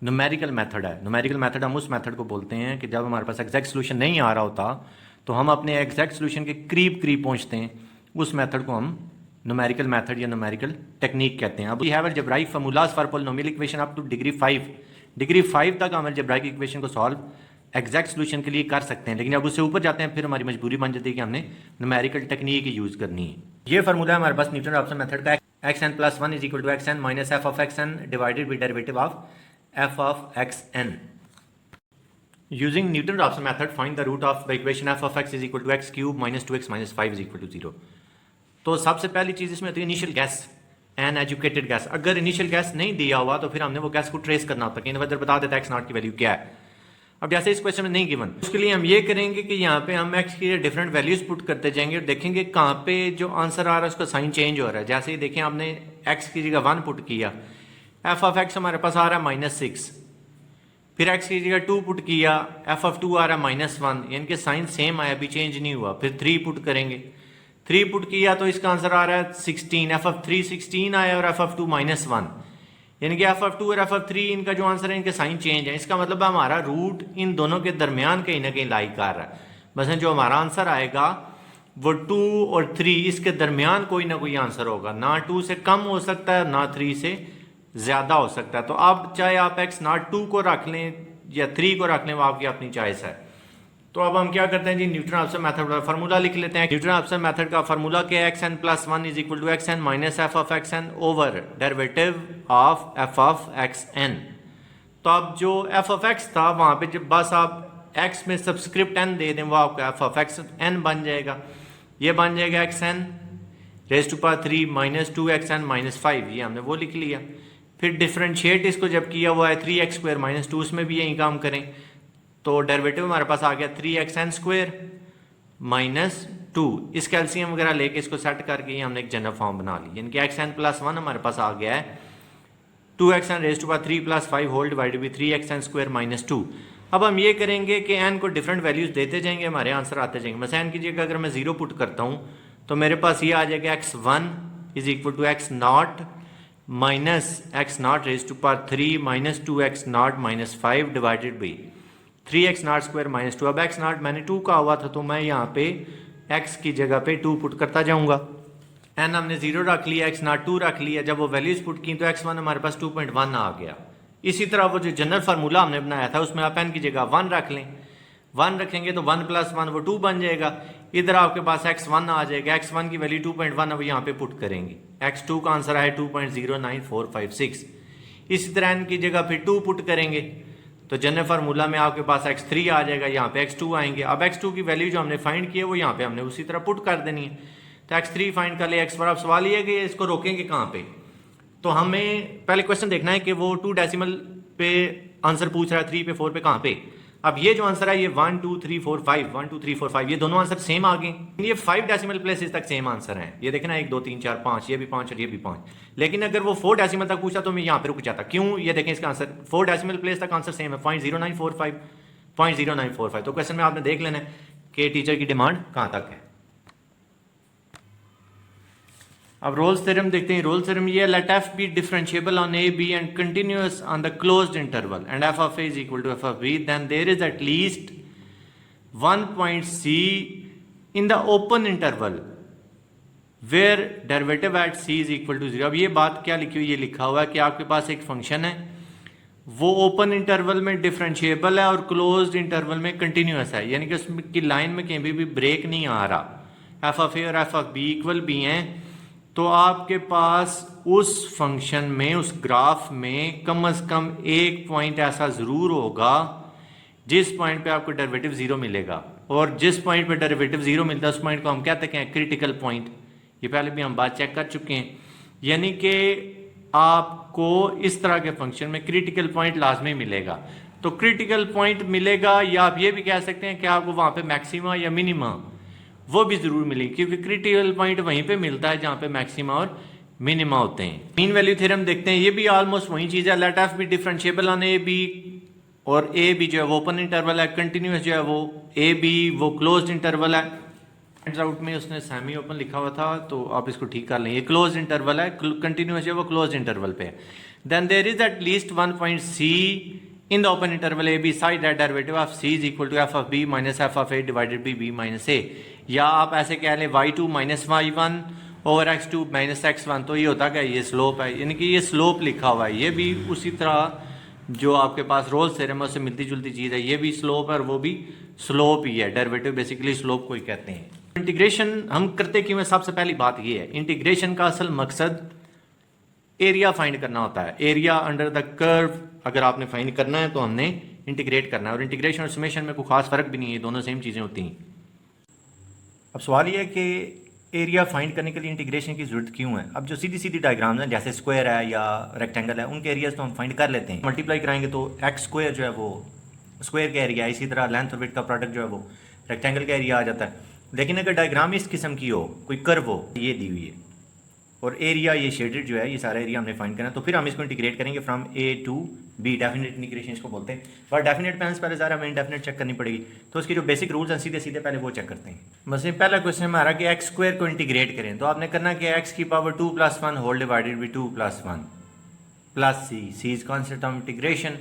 न्यूमेरिकल मेथड है। न्यूमेरिकल मेथड हम उस मेथड को बोलते हैं कि जब हमारे पास एग्जैक्ट सोल्यूशन नहीं आ रहा होता तो हम अपने एग्जैक्ट सोल्यूशन के करीब पहुंचते हैं, उस मेथड को हम न्यूमेरिकल मेथड या न्यूमेरिकल टेक्निक कहते हैं। अब we have algebraic formulas for polynomial equation up to degree 5 तक हम अलजेब्राइक इक्वेशन को सॉल्व एग्जैक्ट सोल्यूशन के लिए कर सकते हैं, लेकिन अब उससे ऊपर जाते हैं फिर हमारी मजबूरी बन जाती है कि हमने न्यूमेरिकल टेक्निक यूज़ करनी है। ये फार्मूला है हमारे पास न्यूटन रॉब्सन मेथड का, xn + 1 is equal to xn minus f of xn divided by derivative of f of xn। Using Newton Raphson method, find the root of the equation f of x is equal to x cube minus 2x minus 5 is equal to 0। तो सबसे पहली चीज़ इसमें होती है initial guess, an educated gas. अगर initial guess नहीं दिया हुआ तो फिर हमने वो गैस को ट्रेस करना होता है कि इन्वर्टर बता देता है x नॉट की वैल्यू क्या है। अब जैसे इस क्वेश्चन में नहीं गिवन, उसके लिए हम ये करेंगे कि यहाँ पे हम x की डिफरेंट वैल्यूज पुट करते जाएंगे और देखेंगे कहाँ पे जो आंसर आ रहा है उसका साइन चेंज हो रहा है। जैसे ही देखें आपने x की जगह 1 पुट किया, f ऑफ x हमारे पास आ रहा है -6, फिर x की जगह 2 पुट किया, f ऑफ 2 आ रहा है -1, यानी कि साइन सेम आया, अभी चेंज नहीं हुआ। फिर 3 पुट करेंगे, 3 पुट किया तो इसका आंसर आ रहा है 16, f ऑफ 3 16 आया और f ऑफ 2 -1, यानी कि f ऑफ 2 और f ऑफ 3 इनका जो आंसर है इनके साइन चेंज है। इसका मतलब है हमारा रूट इन दोनों के दरमियान कहीं ना कहीं लाई कर रहा है। बस जो हमारा आंसर आएगा वो 2 और 3 इसके दरमियान कोई ना कोई आंसर होगा, ना 2 से कम हो सकता है ना 3 से ज़्यादा हो सकता है। तो अब चाहे आप x नॉट 2 को रख लें या 3 को रख लें, वो आपकी अपनी चॉइस है। तो अब हम क्या करते हैं जी, न्यूटन रॉब्सन मेथड का फार्मूला लिख लेते हैं। न्यूटन रॉब्सन मेथड का फार्मूला क्या है, xn + 1 is equal to xn minus f of xn over derivative of f of xn। तो अब जो f ऑफ x था वहाँ पे जब बस आप x में सब्सक्रिप्ट n दे दें, वो आपका f ऑफ xn बन जाएगा। ये बन जाएगा xn raise to power 3 minus 2xn minus 5, ये हमने वो लिख लिया। फिर डिफरेंशिएट इसको जब किया हुआ है 3x² माइनस 2, उसमें भी यही काम करें तो डेरिवेटिव हमारे पास आ गया 3xn² माइनस 2। इस कैल्शियम वगैरह लेके इसको सेट करके ये हमने एक जनरल फॉर्म बना ली, यानी कि xn + 1 हमारे पास आ गया है 2xn raise to power 3 + 5 whole divided by 3xn² minus 2। अब हम ये करेंगे कि n को डिफरेंट वैल्यूज देते जाएंगे, हमारे आंसर आते जाएंगे। मैं n की जगह अगर मैं 0 पुट करता हूँ तो मेरे पास ये आ जाएगा x1 is equal to x0 minus x0 raise to power 3 minus 2x0 minus 5 divided by 3x0² minus 2। अब x0 मैंने 2 का हुआ था तो मैं यहाँ पे x की जगह पे 2 पुट करता जाऊँगा। n हमने 0 रख लिया, x0 2 रख लिया। जब वो वैल्यूज पुट की तो x1 हमारे पास 2.1 आ गया। इसी तरह वो जो जनरल फार्मूला हमने बनाया था उसमें आप n की जगह 1 रख लें, 1 रखेंगे तो 1 + 1 वो 2 बन जाएगा। इधर आपके पास x1 आ जाएगा, x1 की वैल्यू 2.1 अब यहाँ पे पुट करेंगे, x2 का आंसर है 2.09456। इसी तरह n की जगह फिर 2 पुट करेंगे तो जनरल फार्मूला में आपके पास x3 आ जाएगा, यहाँ पे x2 आएंगे। अब x2 की वैल्यू जो हमने फाइंड की है वो यहाँ पे हमने उसी तरह पुट कर देनी है। तो x3 फाइंड कर लिया, x4। अब सवाल ये है कि इसको रोकेंगे कहाँ पे, तो हमें पहले क्वेश्चन देखना है कि वो 2 डेसिमल पे आंसर पूछ रहा है, 3 पे 4 पे कहाँ पे। अब ये जो आंसर है ये 1 2 3 4 5 1 2 3 4 5 ये दोनों आंसर सेम आ गए, ये 5 डेसिमल प्लेसेस तक सेम आंसर हैं। ये देखें ना 1 2 3 4 5, ये भी 5 और ये भी 5। लेकिन अगर वो 4 डेसिमल तक पूछा तो मैं यहाँ पे रुक जाता। क्यों? ये देखें इसका आंसर 4 डेसिमल प्लेस तक आंसर सेम है 0.0945 0.0945। तो क्वेश्चन में आपने देख लेना है कि टीचर की डिमांड कहाँ तक है। अब रोल्स थ्योरम देखते हैं। रोल्स थ्योरम ये let f be differentiable on A B and continuous on the closed interval and f of a is equal to f of b, then there is at least one point c in the open interval where derivative at c is equal to 0। अब ये बात क्या लिखी हुई? ये लिखा हुआ है कि आपके पास एक फंक्शन है, वो ओपन इंटरवल में डिफरेंशिएबल है और क्लोज्ड इंटरवल में कंटिन्यूअस है, यानी कि उसकी लाइन में कहीं भी ब्रेक नहीं आ रहा। एफ ऑफ ए और एफ ऑफ बी इक्वल भी हैं, तो आपके पास उस फंक्शन में, उस ग्राफ में कम से कम एक पॉइंट ऐसा ज़रूर होगा जिस पॉइंट पे आपको डेरिवेटिव 0 मिलेगा। और जिस पॉइंट पे डेरिवेटिव 0 मिलता है उस पॉइंट को हम कहते हैं क्रिटिकल पॉइंट। ये पहले भी हम बात चेक कर चुके हैं। यानी कि आपको इस तरह के फंक्शन में क्रिटिकल पॉइंट लाजमी मिलेगा। तो क्रिटिकल पॉइंट मिलेगा, या आप ये भी कह सकते हैं कि आपको वहाँ पे मैक्सिमा या मिनिमा वो भी ज़रूर मिलेगी, क्योंकि क्रिटिकल पॉइंट वहीं पे मिलता है जहाँ पे मैक्सिमा और मिनिमा होते हैं। मीन वैल्यू थ्योरम देखते हैं। ये भी ऑलमोस्ट वही चीज़ है। Let f be differentiable on A B, और ए बी जो है वो ओपन इंटरवल है, कंटिन्यूअस जो है वो ए बी वो क्लोज्ड इंटरवल है। आउट में उसने सेमी ओपन लिखा हुआ था, तो आप इसको ठीक कर लें। ये क्लोज्ड इंटरवल है, कंटिन्यूअस जो है वो क्लोज्ड इंटरवल पे है। Then there is at least one point c in the open interval a b such that derivative of c is equal to f of b minus f of a divided by b minus a, या आप ऐसे कह लें y2 minus y1 over x2 minus x1। तो ये होता क्या? ये स्लोप है, यानी कि ये स्लोप लिखा हुआ है। ये भी उसी तरह जो आपके पास रोल्स थ्योरम से मिलती जुलती चीज़ है। ये भी स्लोप है और वो भी स्लोप ही है। डेरिवेटिव बेसिकली स्लोप को ही कहते हैं। इंटीग्रेशन हम करते क्यों है? सबसे पहली बात ये है, इंटीग्रेशन का असल मकसद एरिया फाइंड करना होता है। एरिया अंडर द कर्व अगर आपने फाइंड करना है तो हमने इंटीग्रेट करना है। और इंटीग्रेशन और समेशन में कोई खास फर्क भी नहीं है, दोनों सेम चीज़ें होती हैं। अब सवाल ये है कि एरिया फाइंड करने के लिए इंटीग्रेशन की जरूरत क्यों है? अब जो सीधी सीधी डायग्राम्स हैं, जैसे स्क्वायर है या रेक्टेंगल है, उनके एरियाज तो हम फाइंड कर लेते हैं। मल्टीप्लाई कराएंगे तो एक्स स्क्वायर जो है वो स्क्वायर का एरिया है, इसी तरह लेंथ और विड्थ का प्रोडक्ट जो है वो रेक्टेंगल का एरिया आ जाता है। लेकिन अगर डायग्राम इस किस्म की हो, कोई कर्व हो, ये दी हुई है और एरिया ये शेडेड जो है, ये सारा एरिया हमने फाइंड करना है, तो फिर हम इसको इंटीग्रेट करेंगे from A to b. Definite integration इसको बोलते हैं। पर डेफिनेट पेंस पहले ज़रा हमें इंडेफिनेट चेक करनी पड़ेगी, तो उसकी जो बेसिक रूल्स हैं सीधे सीधे पहले वो चेक करते हैं। बस ये पहला क्वेश्चन हमारा कि एक्स स्क्वायर को इंटीग्रेट करें, तो आपने करना कि एक्स की पावर 2 + 1 whole divided by 2 + 1 plus c is concept of integration.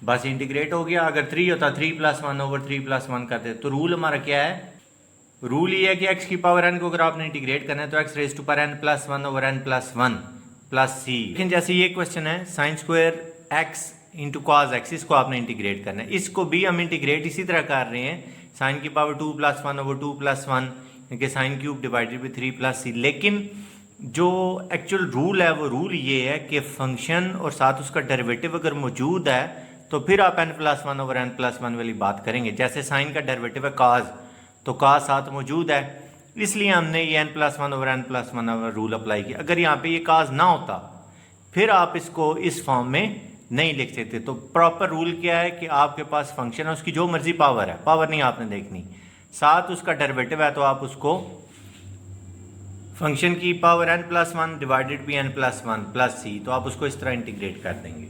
बस इंटीग्रेट हो गया। अगर 3 होता 3 + 1 ओवर 3 + 1 करते, तो रूल हमारा क्या है? रूल ये है कि x की पावर n को अगर आपने इंटीग्रेट करना है तो x raise to power n + 1 over n + 1 plus C. लेकिन जैसे ये क्वेश्चन है sine square x into cos X, इसको आपने इंटीग्रेट करना है। इसको भी हम इंटीग्रेट इसी तरह कर रहे हैं, साइन की पावर 2 + 1 ओवर 2 + 1 यानी साइन क्यूब डिवाइडेड बाई 3 + सी। लेकिन जो एक्चुअल रूल है वो रूल ये है कि फंक्शन और साथ उसका डेरिवेटिव अगर मौजूद है तो फिर आप n + 1 ओवर n + 1 वाली बात करेंगे। जैसे साइन का डेरिवेटिव है कॉस, तो कॉस साथ मौजूद है, इसलिए हमने ये n + 1 over n + 1 rule apply किया। अगर यहाँ पे ये कॉस ना होता फिर आप इसको इस फॉर्म में नहीं लिख सकते। तो प्रॉपर रूल क्या है कि आपके पास फंक्शन है, उसकी जो मर्जी पावर है, पावर नहीं आपने देखनी, साथ उसका डेरिवेटिव है, तो आप उसको फंक्शन की power n + 1 divided by n + 1 plus C, तो आप उसको इस तरह इंटीग्रेट कर देंगे।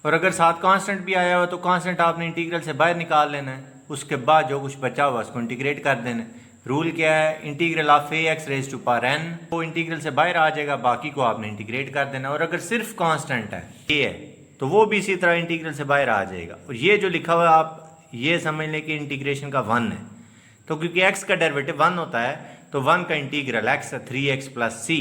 और अगर साथ कांस्टेंट भी आया हुआ तो कांस्टेंट आपने इंटीग्रल से बाहर निकाल लेना है, उसके बाद जो कुछ बचा हुआ उसको इंटीग्रेट कर देना है। रूल क्या है? Integral of a x raise to power n, वो इंटीग्रल से बाहर आ जाएगा, बाकी को आपने इंटीग्रेट कर देना। और अगर सिर्फ कांस्टेंट है ये है तो वो भी इसी तरह इंटीग्रल से बाहर आ जाएगा। और ये जो लिखा हुआ है आप ये समझ लें कि इंटीग्रेशन का 1 है, तो क्योंकि x का डेरिवेटिव 1 होता है तो 1 का integral x 3x + c।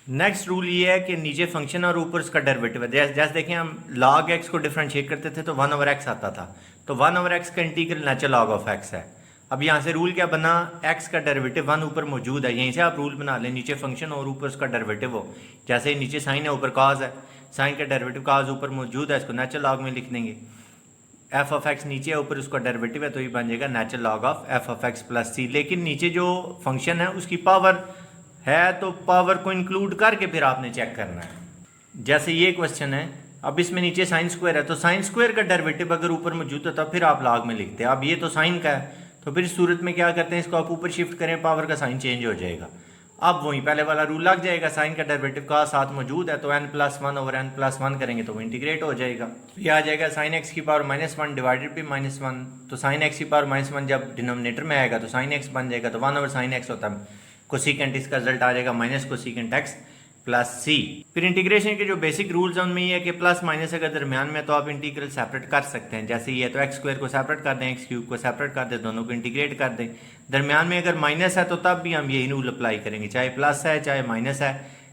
Next rule ये है कि नीचे फंक्शन और ऊपर उसका डेरिवेटिव है। जैसे देखें हम log x को डिफरेंशिएट करते थे तो 1 ओवर x आता था, तो 1 ओवर x का integral natural log of x है। अब यहाँ से रूल क्या बना? x का डेरिवेटिव 1 ऊपर मौजूद है, यहीं से आप रूल बना लें, नीचे फंक्शन और ऊपर उसका डेरिवेटिव हो। जैसे नीचे साइन है ऊपर कॉस है, साइन का डेरिवेटिव कॉस ऊपर मौजूद है, इसको नेचुरल log में लिख देंगे। f ऑफ x नीचे है, ऊपर उसका डेरिवेटिव है, तो ये बन जाएगा natural log of f of x + c। लेकिन नीचे जो फंक्शन है उसकी पावर है, तो पावर को इंक्लूड करके फिर आपने चेक करना है। जैसे ये क्वेश्चन है अब इसमें नीचे साइन स्क्वायर है, तो साइन स्क्वायर का डेरिवेटिव अगर ऊपर मौजूद होता फिर आप लॉग में लिखते हैं। अब ये तो साइन का है, तो फिर इस सूरत में क्या करते हैं, इसको आप ऊपर शिफ्ट करें, पावर का साइन चेंज हो जाएगा। अब वहीं पहले वाला रूल लग जाएगा, साइन का डेरिवेटिव का साथ मौजूद है तो n+1 ओवर n+1 करेंगे तो वो इंटीग्रेट हो जाएगा। ये आ जाएगा साइन एक्स की पावर -1 डिवाइडेड बाई -1, तो साइन एक्स की पावर -1 जब डिनोमिनेटर में आएगा तो साइन एक्स बन जाएगा, तो 1 ओवर साइन एक्स होता है, कोसिकेंट इसका रिजल्ट आ जाएगा माइनस कोसिकेंट एक्स प्लस सी। फिर इंटीग्रेशन के जो बेसिक रूल्स हैं उनमें ये है कि प्लस माइनस अगर दरमियान में तो आप इंटीग्रल सेपरेट कर सकते हैं, जैसे ये तो एक्स स्क्वायर को सेपरेट कर दें, एक्स क्यूब को सेपरेट कर दें, दोनों को इंटीग्रेट कर दें। दरमियान में अगर माइनस है तो तब भी हम यही रूल अप्लाई करेंगे, चाहे प्लस है चाहे माइनस है,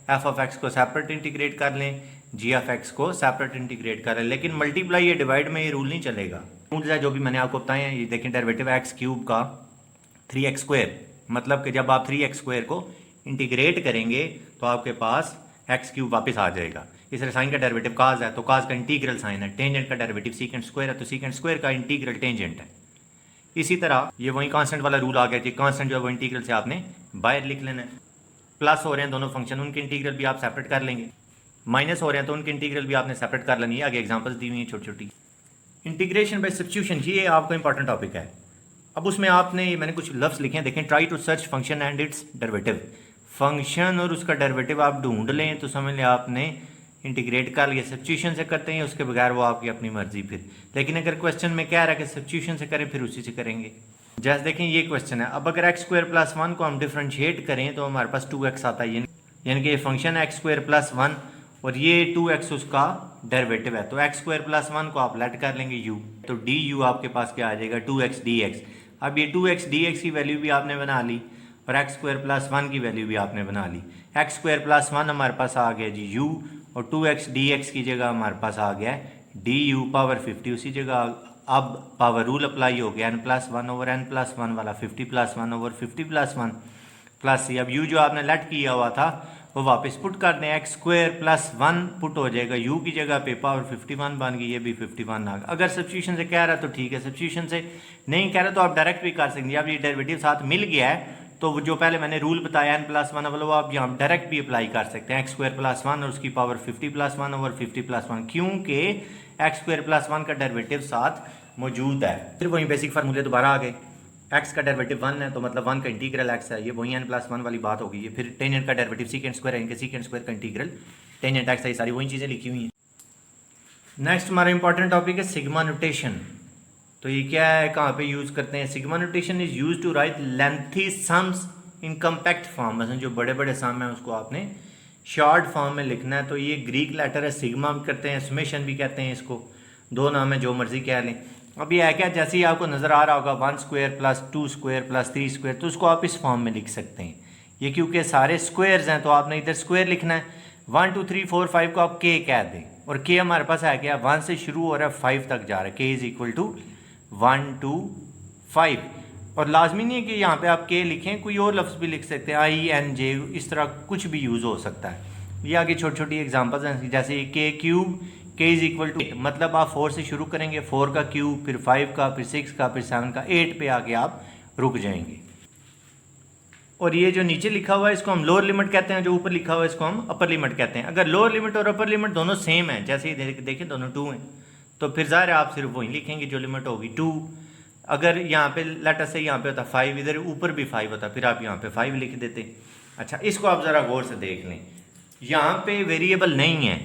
एफ ऑफ एक्स को सेपरेट इंटीग्रेट कर लें, जी ऑफ एक्स को सेपरेट इंटीग्रेट कर लें, लेकिन मल्टीप्लाई या डिवाइड में ये रूल नहीं चलेगा। रूल्स है जो भी मैंने आपको बताए हैं, ये देखें डेरिवेटिव एक्स क्यूब का 3x स्क्वायर, मतलब कि जब आप 3x स्क्वायर को इंटीग्रेट करेंगे तो आपके पास एक्स क्यूब वापस आ जाएगा। इस तरह साइन का डेरिवेटिव काज है तो काज का इंटीग्रल साइन है, टेंजेंट का डेरिवेटिव सीकेंट स्क्वायर है तो सीकेंट स्क्वायर का इंटीग्रल टेंजेंट है। इसी तरह ये वही कांस्टेंट वाला रूल आ गया कि कांस्टेंट जो है वो इंटीग्रल से आपने बाहर लिख लेना है। प्लस हो रहे हैं दोनों फंक्शन, उनके इंटीग्रल भी आप सेपरेट कर लेंगे, माइनस हो रहे हैं तो उनके इंटीग्रल भी आपने सेपरेट कर लेनी है। आगे एग्जाम्पल्स दी हुई हैं छोटी छोटी। इंटीग्रेशन बाय सब्स्टिट्यूशन, ये आपका इंपॉर्टेंट टॉपिक है। अब उसमें आपने मैंने कुछ लफ्ज़ लिखे हैं, देखें, try to search function and its derivative. Function और उसका डेरिवेटिव आप ढूंढ लें तो समझ लें आपने इंटीग्रेट कर लिया। सब्स्टिट्यूशन से करते हैं उसके बगैर वो आपकी अपनी मर्जी फिर, लेकिन अगर क्वेश्चन में क्या रहा है कि सब्स्टिट्यूशन से करें फिर उसी से करेंगे। जैसे देखें ये क्वेश्चन है, अब अगर एक्स स्क्वायर प्लस 1 को हम डिफ्रेंशिएट करें तो हमारे पास 2x आता है, यानी कि ये फंक्शन है एक्स स्क्वायर प्लस 1 और ये 2x उसका डेरिवेटिव है, तो एक्स स्क्वायर प्लस 1 को आप लेट कर लेंगे u, तो du आपके पास क्या आ जाएगा 2x dx। अब ये 2x dx की वैल्यू भी आपने बना ली और एक्स स्क्वायर प्लस 1 की वैल्यू भी आपने बना ली। एक्स स्क्वायर प्लस 1 हमारे पास आ गया जी u, और 2x dx की जगह हमारे पास आ गया du पावर 50 उसी जगह। अब पावर रूल अप्लाई हो गया, n+1 ओवर n+1 वाला 50+1 ओवर 50+1 प्लस अब u जो आपने लेट किया हुआ था वो वापस पुट कर दें, एक्स स्क्वायर प्लस 1 पुट हो जाएगा u की जगह पे, पावर 51 बन गई, ये भी 51 आ गया। अगर सब्स्टिट्यूशन से कह रहा है तो ठीक है, सब्स्टिट्यूशन से नहीं कह रहा तो आप डायरेक्ट भी कर सकते हैं। अब ये डेरिवेटिव साथ मिल गया है तो जो पहले मैंने रूल बताया n+1 वाला वो आप यहाँ डायरेक्ट भी अप्लाई कर सकते हैं, एक्स स्क्वायर प्लस 1 और उसकी पावर 50+1 ओवर 50+1, क्योंकि एक्स स्क्वायर प्लस 1 का डेरिवेटिव साथ मौजूद है। फिर वही बेसिक फार्मूले दोबारा आ गए, एक्स का डेरिवेटिव 1 है तो मतलब 1 का इंटीग्रल एक्स है, ये वही n+1 वाली बात होगी। ये फिर टेंजेंट का डेरिवेटिव सीकेंट स्क्वायर है, इनके सीकेंट स्क्वायर का इंटीग्रल टेंजेंट एक्स है, ये सारी वही चीज़ें लिखी हुई हैं। नेक्स्ट हमारा इंपॉर्टेंट टॉपिक है सिग्मा नोटेशन। तो ये क्या है, कहाँ पे यूज़ करते हैं? Sigma notation is use to write lengthy sums in compact form. मतलब जो बड़े बड़े सम है उसको आपने शॉर्ट फॉर्म में लिखना है। तो ये ग्रीक लेटर है, सिग्मा भी करते हैं, समेशन भी कहते हैं इसको, दो नाम है जो मर्जी कह लें। अब ये है क्या, जैसे ही आपको नज़र आ रहा होगा 1 square plus 2 square plus 3 square, तो उसको आप इस फॉर्म में लिख सकते हैं। ये क्योंकि सारे स्क्वायर्स हैं तो आपने इधर स्क्वायर लिखना है। 1 2 3 4 5 को आप के कह दें, और के हमारे पास है क्या, 1 से शुरू हो रहा है 5 तक जा रहा है, के इज इक्वल टू 1 2 5। और लाजमी नहीं है कि यहाँ पे आप के लिखें, कोई और लफ्ज़ भी लिख सकते हैं, INJ, इस तरह कुछ भी यूज़ हो सकता है। ये आगे छोटी छोटी एग्जांपल्स हैं, जैसे के क्यूब, के इज इक्वल टू, मतलब आप 4 से शुरू करेंगे, 4 का क्यूब, फिर 5 का, फिर 6 का, फिर 7 का, 8 पे आके आप रुक जाएंगे। और ये जो नीचे लिखा हुआ है इसको हम लोअर लिमिट कहते हैं, जो ऊपर लिखा हुआ है इसको हम अपर लिमिट कहते हैं। अगर लोअर लिमिट और अपर लिमिट दोनों सेम है, जैसे ही देखें दोनों 2 हैं, तो फिर ज़ाहिर है आप सिर्फ वही लिखेंगे जो लिमिट होगी 2। अगर यहाँ पे लेटर से यहाँ पे होता 5, इधर ऊपर भी 5 होता, फिर आप यहाँ पे 5 लिख देते। अच्छा, इसको आप ज़रा गौर से देख लें, यहाँ पे वेरिएबल नहीं है,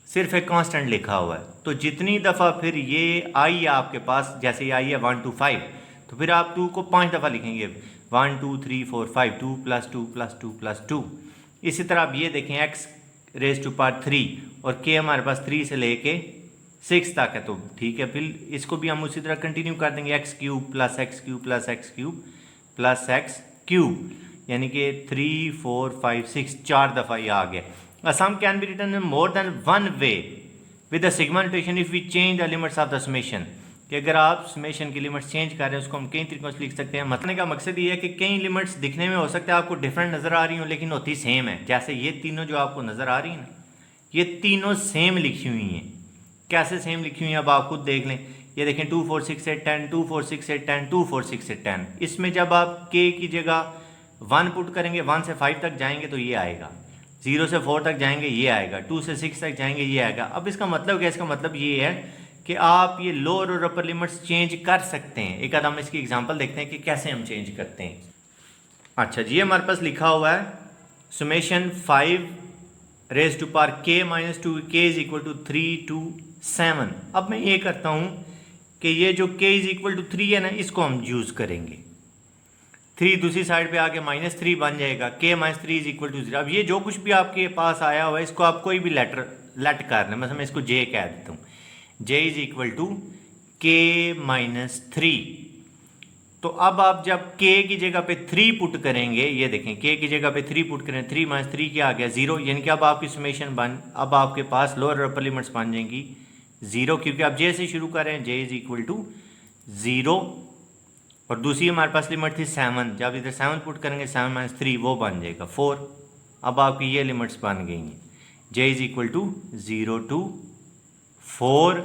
सिर्फ एक कांस्टेंट लिखा हुआ है। तो जितनी दफ़ा फिर ये आई है आपके पास, जैसे ये आई है 1 2 5, तो फिर आप 2 को 5 दफ़ा लिखेंगे, 1 2 3 4 5, 2 + 2 + 2 + 2। इसी तरह आप ये देखें x रेज़ टू पावर 3, और k हमारे पास 3 से लेके 6 तक है, तो ठीक है, फिर इसको भी हम उसी तरह कंटिन्यू कर देंगे, x cube plus x cube plus x cube plus x cube, यानी कि 3 4 5 6 4 दफ़ा ये आ गया। A sum can be written in more than one way with the sigma notation if we change the limits of the summation। कि अगर आप summation की limits change कर रहे हैं उसको हम कई तरीकों से लिख सकते हैं। मतलब का मकसद ये है कि कई लिमिट्स दिखने में हो सकता है आपको डिफरेंट नज़र आ रही हो, लेकिन होती सेम है। जैसे ये तीनों जो आपको नज़र आ रही हैं ना, ये तीनों सेम लिखी हुई हैं। कैसे सेम लिखी हुई हैं अब आप खुद देख लें। ये देखें 2 4 6 8 10, 2 4 6 8 10, 2 4 6 8 10। इसमें जब आप के की जगह 1 पुट करेंगे, 1 से 5 तक जाएंगे तो ये आएगा। 0 से 4 तक जाएंगे ये आएगा, 2 से 6 तक जाएंगे ये आएगा। अब इसका मतलब क्या है? इसका मतलब ये है कि आप ये लोअर और अपर लिमिट्स चेंज कर सकते हैं। एक आध हम इसकी एग्जांपल देखते हैं कि कैसे हम चेंज करते हैं। अच्छा जी, हमारे पास लिखा हुआ है summation 5 raise to power k minus 2 k is equal to 3 to 7। अब मैं ये करता हूँ कि ये जो k इज इक्वल टू 3 है ना, इसको हम यूज़ करेंगे। 3 दूसरी साइड पे आके -3 बन जाएगा, k minus 3 is equal to 0। अब ये जो कुछ भी आपके पास आया हुआ है इसको आप कोई भी लेट करना, मतलब मैं इसको j कह देता हूँ। j is equal to k minus 3। तो अब आप जब k की जगह पे 3 पुट करेंगे, ये देखें k की जगह पे 3 पुट करें, 3 माइनस 3 क्या आ गया 0, यानी कि अब आपकी समेशन अब आपके पास लोअर और अपर लिमिट्स बन जाएंगी 0, क्योंकि आप j से शुरू कर रहे हैं, j इज इक्वल टू 0। और दूसरी हमारे पास लिमिट थी 7, जब इधर 7 पुट करेंगे 7 माइनस 3 वो बन जाएगा 4। अब आपकी ये लिमिट्स बन गई हैं, j is equal to 0 to 4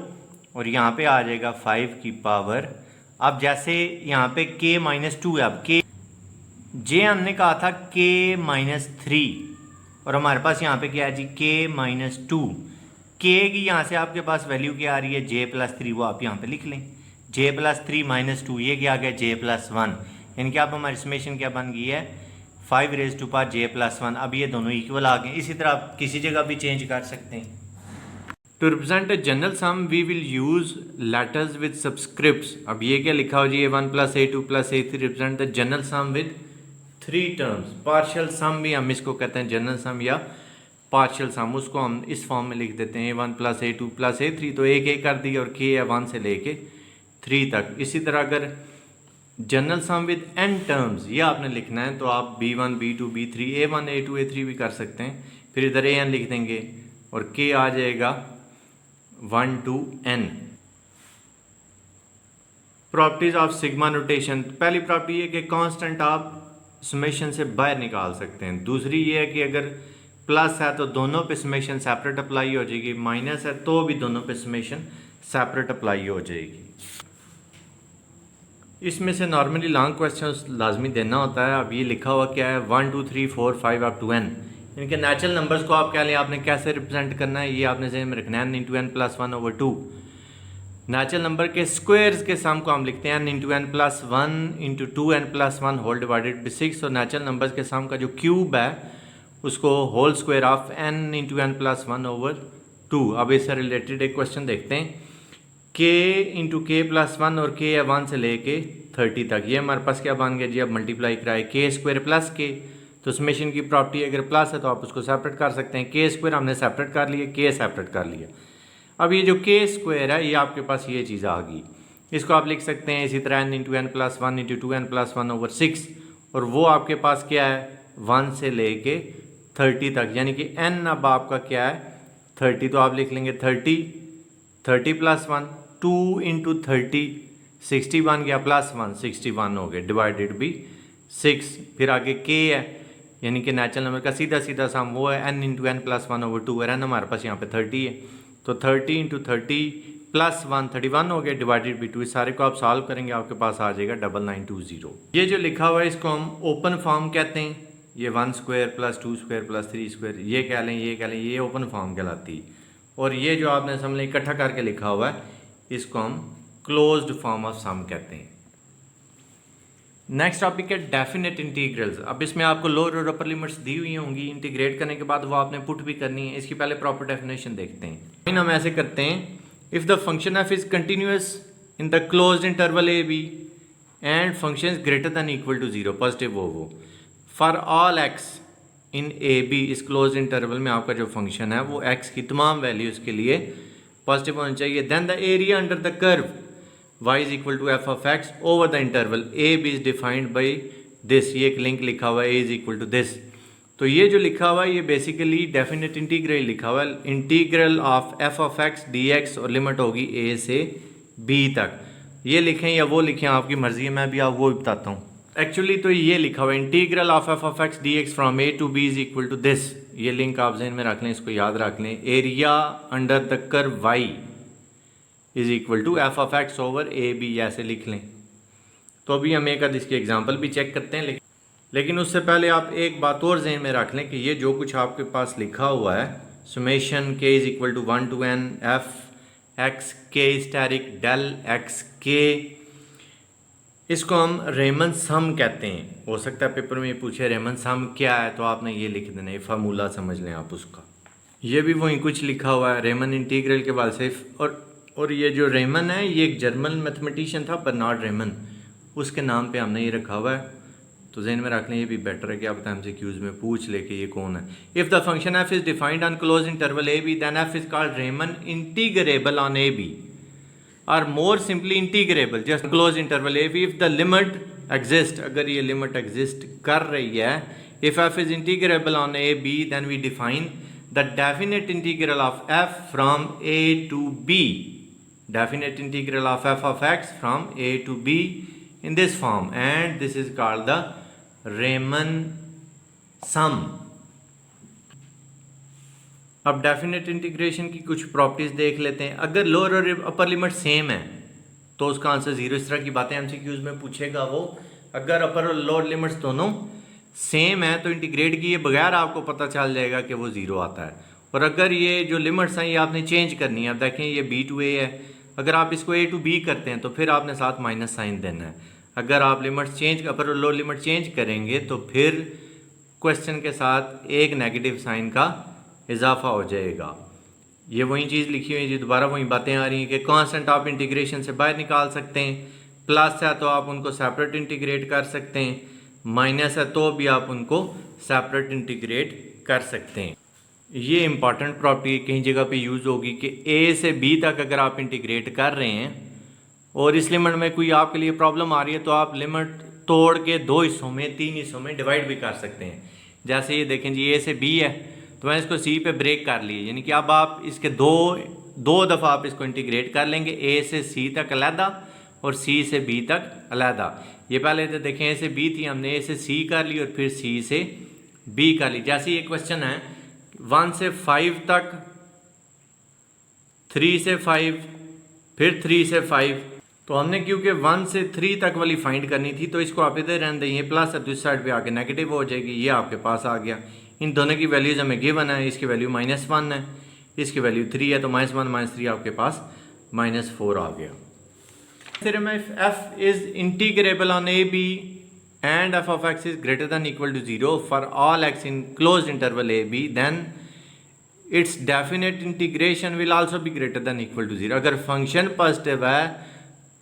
और यहाँ पे आ जाएगा 5 की पावर। अब जैसे यहाँ पे k माइनस 2 है, अब k j हमने कहा था k माइनस 3 और हमारे पास यहाँ पे क्या है जी k माइनस 2। k की यहाँ से आपके पास वैल्यू क्या आ रही है j प्लस 3, वो आप यहाँ पे लिख लें। j प्लस 3 माइनस 2 ये क्या आ गया j प्लस 1, यानी कि अब हमारी समेशन क्या बन गई है 5 raise to power j plus 1। अब ये दोनों इक्वल आ गए। इसी तरह आप किसी जगह भी चेंज कर सकते हैं। To represent a general sum we will use letters with subscripts. अब ये क्या लिखा हो जी a1 plus a2 plus a3 represent the general sum with 3 terms. Partial sum भी हम इसको कहते हैं, जनरल सम या पार्शियल सम, उसको हम इस फॉर्म में लिख देते हैं a1 plus a2 plus a3। तो एक एक कर दी और k है 1 से लेके 3 तक। इसी तरह अगर general sum with n terms ये आपने लिखना है तो आप b1 b2 b3 a1 a2 a3 भी कर सकते हैं। फिर इधर an लिख देंगे और k आ जाएगा 1 to n। Properties of sigma notation. पहली प्रॉपर्टी है कि कांस्टेंट आप समेशन से बाहर निकाल सकते हैं। दूसरी ये है कि अगर प्लस है तो दोनों पे समेशन सेपरेट अप्लाई हो जाएगी, माइनस है तो भी दोनों पे समेशन सेपरेट अप्लाई हो जाएगी। इसमें से नॉर्मली लॉन्ग क्वेश्चंस लाजमी देना होता है। अब ये लिखा हुआ क्या है 1 2 3 4 5 अप टू n, यानी कि नेचुरल नंबर्स को आप कह लें आपने कैसे रिप्रेजेंट करना है, ये आपने ज़हन में रखना है n into n plus 1/2। Natural number के स्क्वायर्स के सम को हम लिखते हैं n into n plus 1 into 2n plus 1 whole divided by 6। और नेचुरल नंबर्स के सम का जो क्यूब है उसको whole square of n into n plus 1/2। अब इससे रिलेटेड एक क्वेश्चन देखते हैं। k इंटू के प्लस 1 और k है 1 से लेके 30 तक। ये हमारे पास क्या बन गया जी, अब मल्टीप्लाई कराए k स्क्वायर प्लस k। तो समेशन की प्रॉपर्टी अगर प्लस है तो आप उसको सेपरेट कर सकते हैं। k स्क्वायर हमने सेपरेट कर लिया, k सेपरेट कर लिया। अब ये जो k स्क्वायर है ये आपके पास ये चीज़ आ गई, इसको आप लिख सकते हैं इसी तरह n into n plus 1 into 2n plus 1/6। और वो आपके पास क्या है 1 से लेके 30 तक, यानी कि n अब आपका क्या है 30। तो आप लिख लेंगे 30 प्लस 1 2 इंटू 30 60 बन गया, प्लस 1 61 हो गया डिवाइडेड बाई 6। फिर आगे k है, यानी कि नेचुरल नंबर का सीधा सीधा सम वो है n इंटू एन प्लस 1/2 और n हमारे पास यहाँ पे 30 है। तो 30 इंटू 30 प्लस 1 31 हो गया डिवाइडेड बाई 2। इस सारे को आप सॉल्व करेंगे आपके पास आ जाएगा 9920। ये जो लिखा हुआ है इसको हम ओपन फॉर्म कहते हैं। ये 1 square plus 2 square plus 3 square ये कह लें, ये कह लें, ये ओपन फॉर्म कहलाती है। और ये जो आपने समझ लें इकट्ठा करके लिखा हुआ है इसको हम क्लोज्ड फॉर्म ऑफ सम कहते हैं। नेक्स्ट टॉपिक है डेफिनेट इंटीग्रल्स। अब इसमें आपको लोअर और अपर लिमिट्स दी हुई होंगी, इंटीग्रेट करने के बाद वो आपने पुट भी करनी है। इसकी पहले प्रॉपर डेफिनेशन देखते हैं। हम ऐसे करते हैं, if the function F is continuous in the closed interval A B and function is greater than equal to 0 positive वो for all x in A B इस क्लोज्ड इंटरवल में आपका जो फंक्शन है वो एक्स की तमाम वैल्यूज़ के लिए पॉजिटिव होना चाहिए। Then the area under the curve y is equal to f of x over the interval a b is defined by this। ये एक लिंक लिखा हुआ है a is equal to this। तो ये जो लिखा हुआ है ये बेसिकली डेफिनेट इंटीग्रल लिखा हुआ है, integral of f of x dx और लिमिट होगी a से b तक। ये लिखें या वो लिखें आपकी मर्जी है, मैं भी आपको वो बताता हूँ। एक्चुअली तो ये लिखा हुआ है integral of f of x dx from a to b is equal to this। ये लिंक आप जहन में रख लें, इसको याद रख लें। Area under the curve y is equal to f of x over a b ऐसे लिख लें। तो अभी हम एक इसकी एग्जांपल भी चेक करते हैं। लेकिन उससे पहले आप एक बात और जहन में रख लें कि ये जो कुछ आपके पास लिखा हुआ है, सुमेशन के is equal to 1 to n f x के स्टैरिक डेल एक्स के, इसको हम रेमन सम कहते हैं। हो सकता है पेपर में ये पूछे रेमन सम क्या है, तो आपने ये लिख देना, ये फार्मूला समझ लें आप उसका। ये भी वहीं कुछ लिखा हुआ है रेमन इंटीग्रल के वाल से। और ये जो रेमन है ये एक जर्मन मैथमेटिशियन था, बर्नार्ड रेमन, उसके नाम पे हमने ये रखा हुआ है। तो जहन में रख लें, ये भी बेटर है कि आप MCQs में पूछ ले कि ये कौन है। If the function F is defined on close interval A B then F is called Riemann integrable on A B or more simply integrable just close interval A B if the limit exist. अगर ये limit exist कर रही है, if F is integrable on A B then we define the definite integral of F from A to B, definite integral of f of x from a to b in this form, and this is called the Riemann sum. अब definite integration की कुछ properties देख लेते हैं। अगर lower और upper limit same है तो उसका आंसर जीरो। इस तरह की बातें MCQs में पूछेगा वो। अगर अपर और लोअर लिमिट्स दोनों सेम है तो इंटीग्रेट किए बगैर आपको पता चल जाएगा कि वो जीरो आता है। और अगर ये जो लिमिट्स हैं ये आपने चेंज करनी है, अब देखें ये b to a है, अगर आप इसको a to b करते हैं तो फिर आपने साथ माइनस साइन देना है। अगर आप लिमिट्स चेंज, अपर और लोअर लिमिट चेंज करेंगे तो फिर क्वेश्चन के साथ एक नेगेटिव साइन का इजाफा हो जाएगा। ये वही चीज़ लिखी हुई है जी, दोबारा वही बातें आ रही हैं कि कांस्टेंट आप इंटीग्रेशन से बाहर निकाल सकते हैं, प्लस है तो आप उनको सेपरेट इंटीग्रेट कर सकते हैं, माइनस है तो भी आप उनको सेपरेट इंटीग्रेट कर सकते हैं। ये इंपॉर्टेंट प्रॉपर्टी कहीं जगह पे यूज़ होगी कि ए से बी तक अगर आप इंटीग्रेट कर रहे हैं और इस लिमिट में कोई आपके लिए प्रॉब्लम आ रही है तो आप लिमिट तोड़ के दो हिस्सों में, तीन हिस्सों में डिवाइड भी कर सकते हैं। जैसे ये देखें जी, ए से बी है तो मैंने इसको सी पे ब्रेक कर लिए, यानी कि अब आप इसके दो दफ़ा आप इसको इंटीग्रेट कर लेंगे, ए से सी तक अलहदा और सी से बी तक अलहदा। ये पहले तो देखें ए से बी थी, हमने ए से सी कर ली और फिर सी से बी कर ली। जैसे ये क्वेश्चन है 1 से 5 तक, 3 से 5, फिर 3 से 5, तो हमने क्योंकि 1 से 3 तक वाली फाइंड करनी थी तो इसको आप इधर रहने दें, ये प्लस है तो इस साइड पे आके नेगेटिव हो जाएगी, ये आपके पास आ गया। इन दोनों की वैल्यूज हमें गिवन है, इसकी वैल्यू -1 है, इसकी वैल्यू 3 है, तो -1 -3 आपके पास -4 आ गया। फिर में f is integrable on A b and f of x is greater than equal to 0 for all x in closed interval a b, then its definite integration will also be greater than equal to 0। अगर function positive है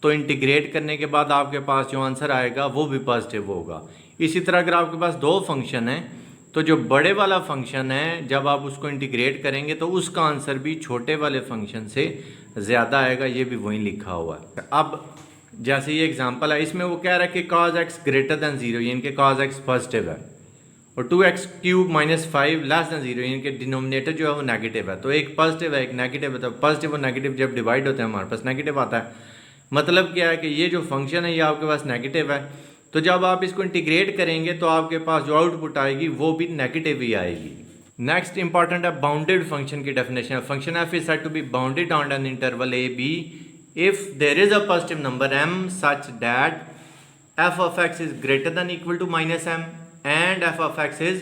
तो integrate करने के बाद आपके पास जो answer आएगा वो भी पॉजिटिव होगा। इसी तरह अगर आपके पास दो फंक्शन है तो जो बड़े वाला फंक्शन है जब आप उसको इंटीग्रेट करेंगे तो उसका आंसर भी छोटे वाले फंक्शन से ज़्यादा आएगा, ये भी वहीं लिखा हुआ है। अब जैसे ये एग्जांपल है, इसमें वो कह रहा है कि cos x ग्रेटर दैन 0, यानी कि cos x पॉजिटिव है, और 2x क्यूब -5 लेस दैन 0, यानी कि डिनोमिनेटर जो है वो नेगेटिव है। तो एक पॉजिटिव है एक नेगेटिव है, तो पॉजिटिव और नेगेटिव जब डिवाइड होते हैं हमारे पास नेगेटिव आता है। मतलब क्या है कि ये जो फंक्शन है ये आपके पास नेगेटिव है, तो जब आप इसको इंटीग्रेट करेंगे तो आपके पास जो आउटपुट आएगी वो भी नेगेटिव ही आएगी। नेक्स्ट इंपॉर्टेंट है बाउंडेड फंक्शन की definition. Function F is said to be bounded on an interval A b if there is a positive number m such that f of x is greater than equal to -m and f of x is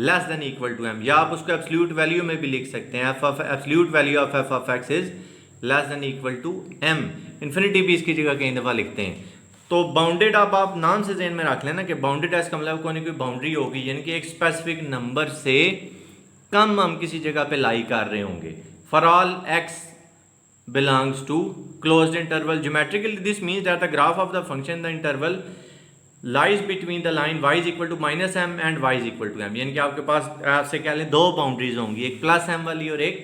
less than equal to m, या आप उसको absolute value में भी लिख सकते हैं, absolute value of f of x is less than equal to m, infinity भी इसकी जगह कई दफ़ा लिखते हैं। तो बाउंडेड आप नाम से ज़हन में रख लेना कि बाउंडेड है, इसका मतलब कोई बाउंड्री होगी, यानी कि एक स्पेसिफिक नंबर से कम हम किसी जगह पे लाई कर रहे होंगे। For all x belongs to closed interval, geometrically this means that the graph of the function in the interval lies between the line y is equal to -m and y is equal to m, यानी कि आपके पास आपसे कह लें दो boundaries होंगी, एक +m वाली और एक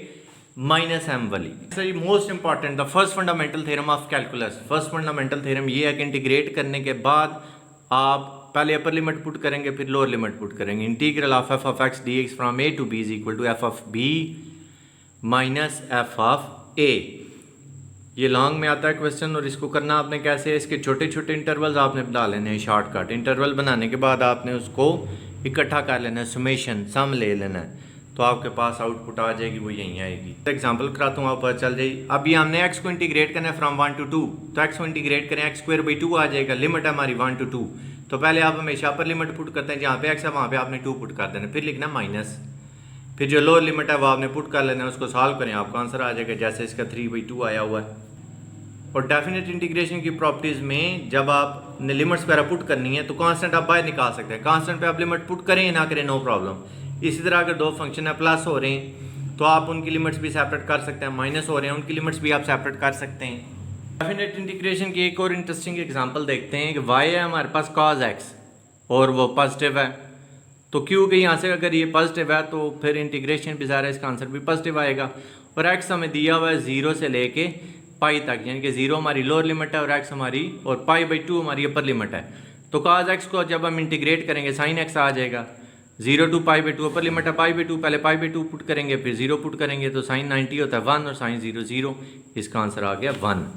-m वाली। सही most important the first fundamental theorem of calculus. First fundamental theorem ये है कि इंटीग्रेट करने के बाद आप पहले अपर लिमिट पुट करेंगे फिर लोअर लिमिट पुट करेंगे। Integral of f of x dx from a to b is equal to f of b minus f of a। ये लॉन्ग में आता है क्वेश्चन, और इसको करना आपने कैसे है, इसके छोटे छोटे इंटरवल्स आपने बना लेने हैं। शॉर्टकट इंटरवल बनाने के बाद आपने उसको इकट्ठा कर लेना है, समेशन सम ले लेना है, तो आपके पास आउटपुट आ जाएगी, वो यहीं आएगी। एग्जांपल कराता हूँ, आप पता चल जाएगी। अभी हमने x को इंटीग्रेट करना है फ्रॉम 1 to 2, तो x को इंटीग्रेट करें x² by 2 आ जाएगा, लिमिट है हमारी 1 to 2, तो पहले आप हमेशा अपर लिमिट पुट करते हैं, जहाँ पे एक्स है वहाँ पे आपने 2 पुट कर देना, फिर लिखना माइनस, फिर जो लोअर लिमिट है वो आपने पुट कर लेना है, उसको सॉल्व करें आपका आंसर आ जाएगा, जैसे इसका 3/2 आया हुआ है। और डेफिनेट इंटीग्रेशन की प्रॉपर्टीज़ में जब आपने लिमिट्स वगैरह पुट करनी है तो कांस्टेंट आप बाहर निकाल सकते हैं, कांस्टेंट पे आप लिमिट पुट करें या ना करें नो प्रॉब्लम। इसी तरह अगर 2 फंक्शन है प्लस हो रहे हैं तो आप उनकी लिमिट्स भी सेपरेट कर सकते हैं, माइनस हो रहे हैं उनकी लिमिट्स भी आप सेपरेट कर सकते हैं। डेफिनेट इंटीग्रेशन की एक और इंटरेस्टिंग एग्जांपल देखते हैं कि y है हमारे पास cos x और वो पॉजिटिव है, तो क्यों कि यहाँ से अगर ये पॉजिटिव है तो फिर इंटीग्रेशन भी ज़ाहिर है इसका आंसर भी पॉजिटिव आएगा। और x हमें दिया हुआ है 0 से लेके पाई तक, यानी कि 0 हमारी लोअर लिमिट है और x हमारी और π/2 हमारी अपर लिमिट है। तो cos x को जब हम इंटीग्रेट करेंगे sin x आ जाएगा, 0 to π/2 अपर लिमिट है π/2, पहले π/2 पुट करेंगे फिर 0 पुट करेंगे तो sin 90 होता है 1 और sin 0 0, इसका आंसर आ गया 1।